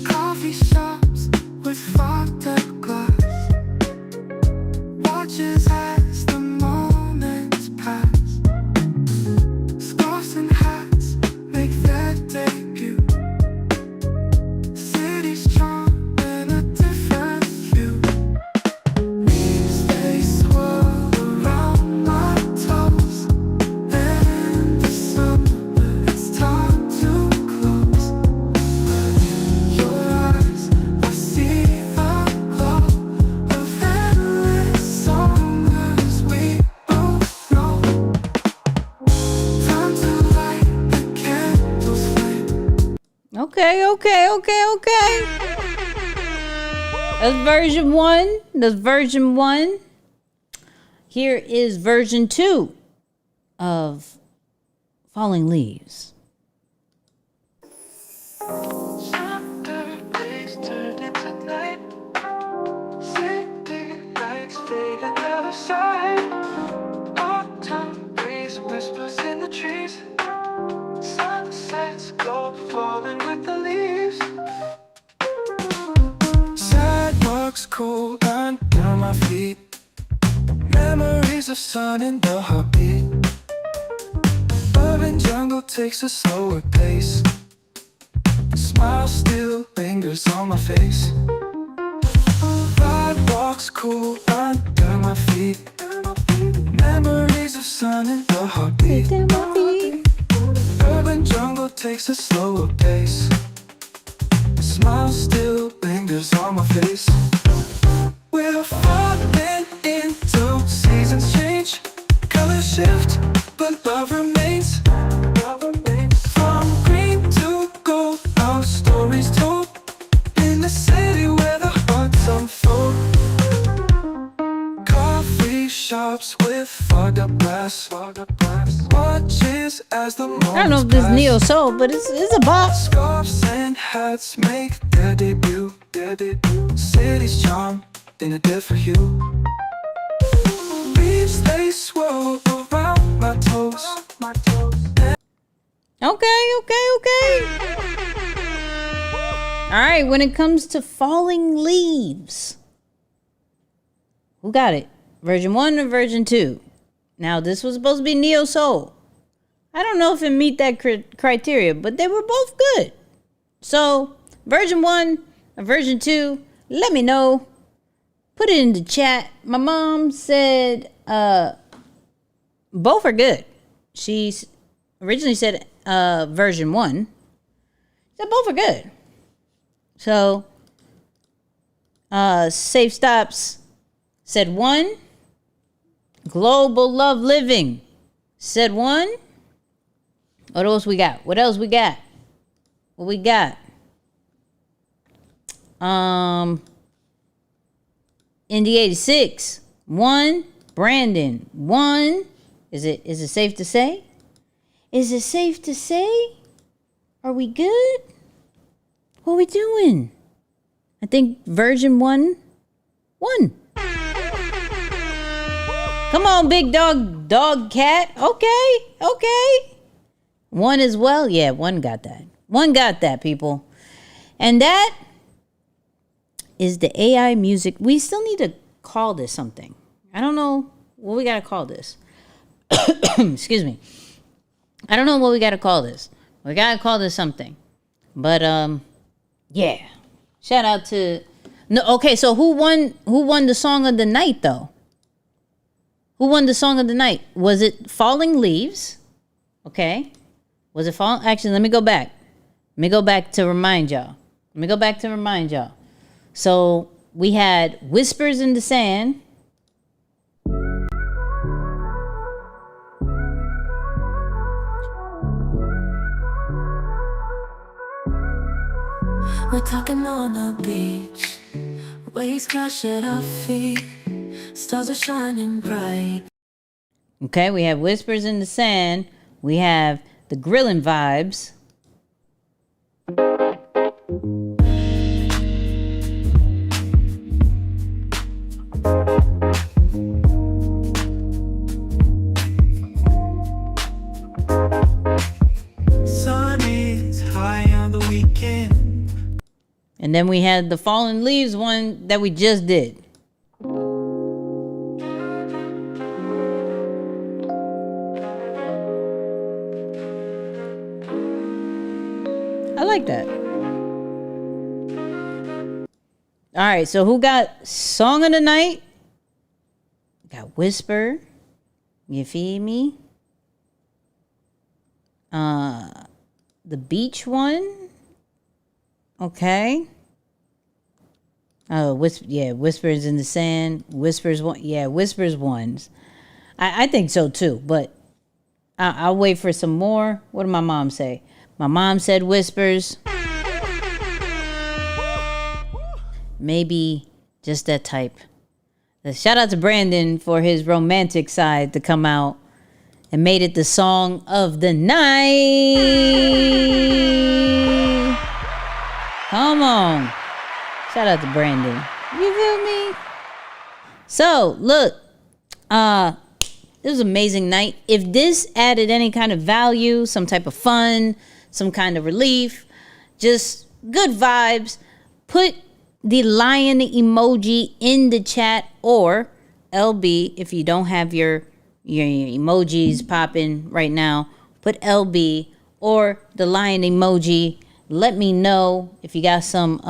Coffee shops with fogged up glass. Watches as the moments pass. Scarves and hats make their debut. City's charm in a different hue. Leaves they swirl around my toes. And the summer, it's time to close. But in your eyes, I see the glow of endless summers we both know. Time to light the candles flame. Okay. That's version 1. Here is version 2 of Falling Leaves. Saturdays turn into night. City lights fade out of sight. Autumn breeze whispers in the trees. Sunsets go falling with the leaves. Sidewalks cool under my feet. Memories of sun in the heartbeat. Urban jungle takes a slower pace. Smile still lingers on my face. Sidewalks cool under my feet. Memories of sun in the heartbeat. Urban jungle takes a slower pace. Smile still lingers on my face. We're falling into seasons change. Colors shift, but love remains. From green to gold, our stories told in the city where the hearts unfold. Coffee shops with fogged up glass. Watches as the moments I don't know if this pass. neo soul, but it's a bop. Scarves and hats make their debut. City's charm in a different hue. Leaves they swirl around my toes. Okay. All right, when it comes to Falling Leaves, who got it? Version 1 or version 2? Now, this was supposed to be neo soul. I don't know if it meet that criteria, but they were both good. So, version 1 or version 2, let me know. Put it in the chat. My mom said both are good. She originally said version 1. She said both are good. So, Safe Stops said 1. Global Love Living said 1. What else we got? What else we got? What we got? Indy 86 1. Brandon 1. Is it safe to say? Is it safe to say? Are we good? What are we doing? I think version 1 won. Come on, big dog cat. Okay. 1 as well. Yeah, 1 got that. 1 got that, people. And that is the AI music. We still need to call this something. I don't know what we got to call this. Excuse me. I don't know what we got to call this. We got to call this something. But, yeah. Shout out to... No, okay, so who won the song of the night, though? Who won the song of the night? Was it Falling Leaves? Okay. Was it Falling... Actually, let me go back. Let me go back to remind y'all. So, we had Whispers in the Sand. We're talking on the beach, waves crash at our feet, stars are shining bright. Okay, we have Whispers in the Sand. We have the Grillin' Vibes. Sun is high on the weekend. And then we had the Fallen Leaves one that we just did. I like that. All right, so who got Song of the Night? Got Whisper. You feel me? The Beach one. Okay. Oh, Whispers in the Sand. Whispers one. Yeah, Whispers ones. I think so too, but I'll wait for some more. What did my mom say? My mom said Whispers. Maybe just that type. Shout out to Brandon for his romantic side to come out and made it the song of the night. Come on. Shout out to Brandon. You feel me? So, look. It was an amazing night. If this added any kind of value, some type of fun, some kind of relief, just good vibes, put the lion emoji in the chat, or LB, if you don't have your emojis popping right now, put LB or the lion emoji. Let me know if you got some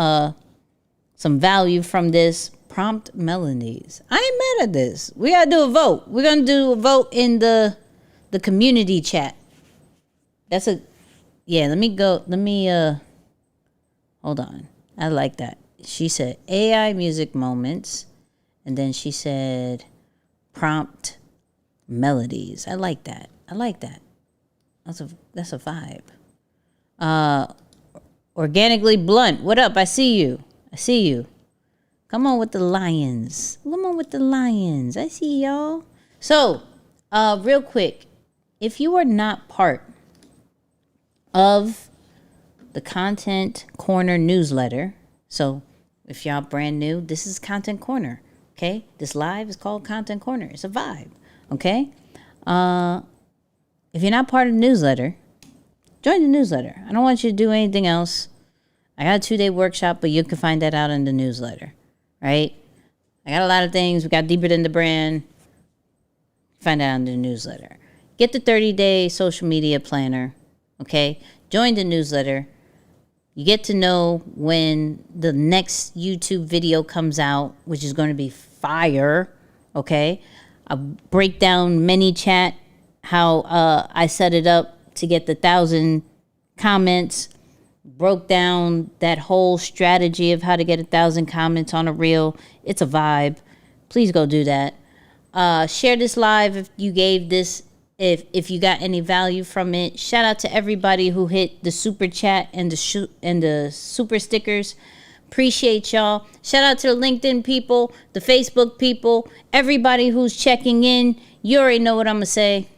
value from this. Prompt melodies. I ain't mad at this. We gotta do a vote. We're gonna do a vote in the community chat. Let me hold on. I like that. She said AI music moments, and then she said prompt melodies. I like that. That's a vibe. Organically blunt. What up? I see you. Come on with the lions. I see y'all. So, real quick, if you are not part of the Content Corner newsletter, so if y'all brand new, this is Content Corner, okay? This live is called Content Corner. It's a vibe, okay? If you're not part of the newsletter, join the newsletter. I don't want you to do anything else. I got a 2-day workshop, but you can find that out in the newsletter, right? I got a lot of things. We got Deeper Than the Brand. Find out in the newsletter. Get the 30-day social media planner, okay? Join the newsletter. You get to know when the next YouTube video comes out, which is going to be fire, okay? I'll break down ManyChat how I set it up to get the 1,000 comments, broke down that whole strategy of how to get 1,000 comments on a reel. It's a vibe. Please go do that. Share this live if you gave this, if you got any value from it. Shout out to everybody who hit the super chat and the super stickers. Appreciate y'all. Shout out to the LinkedIn people, the Facebook people, everybody who's checking in. You already know what I'm gonna say.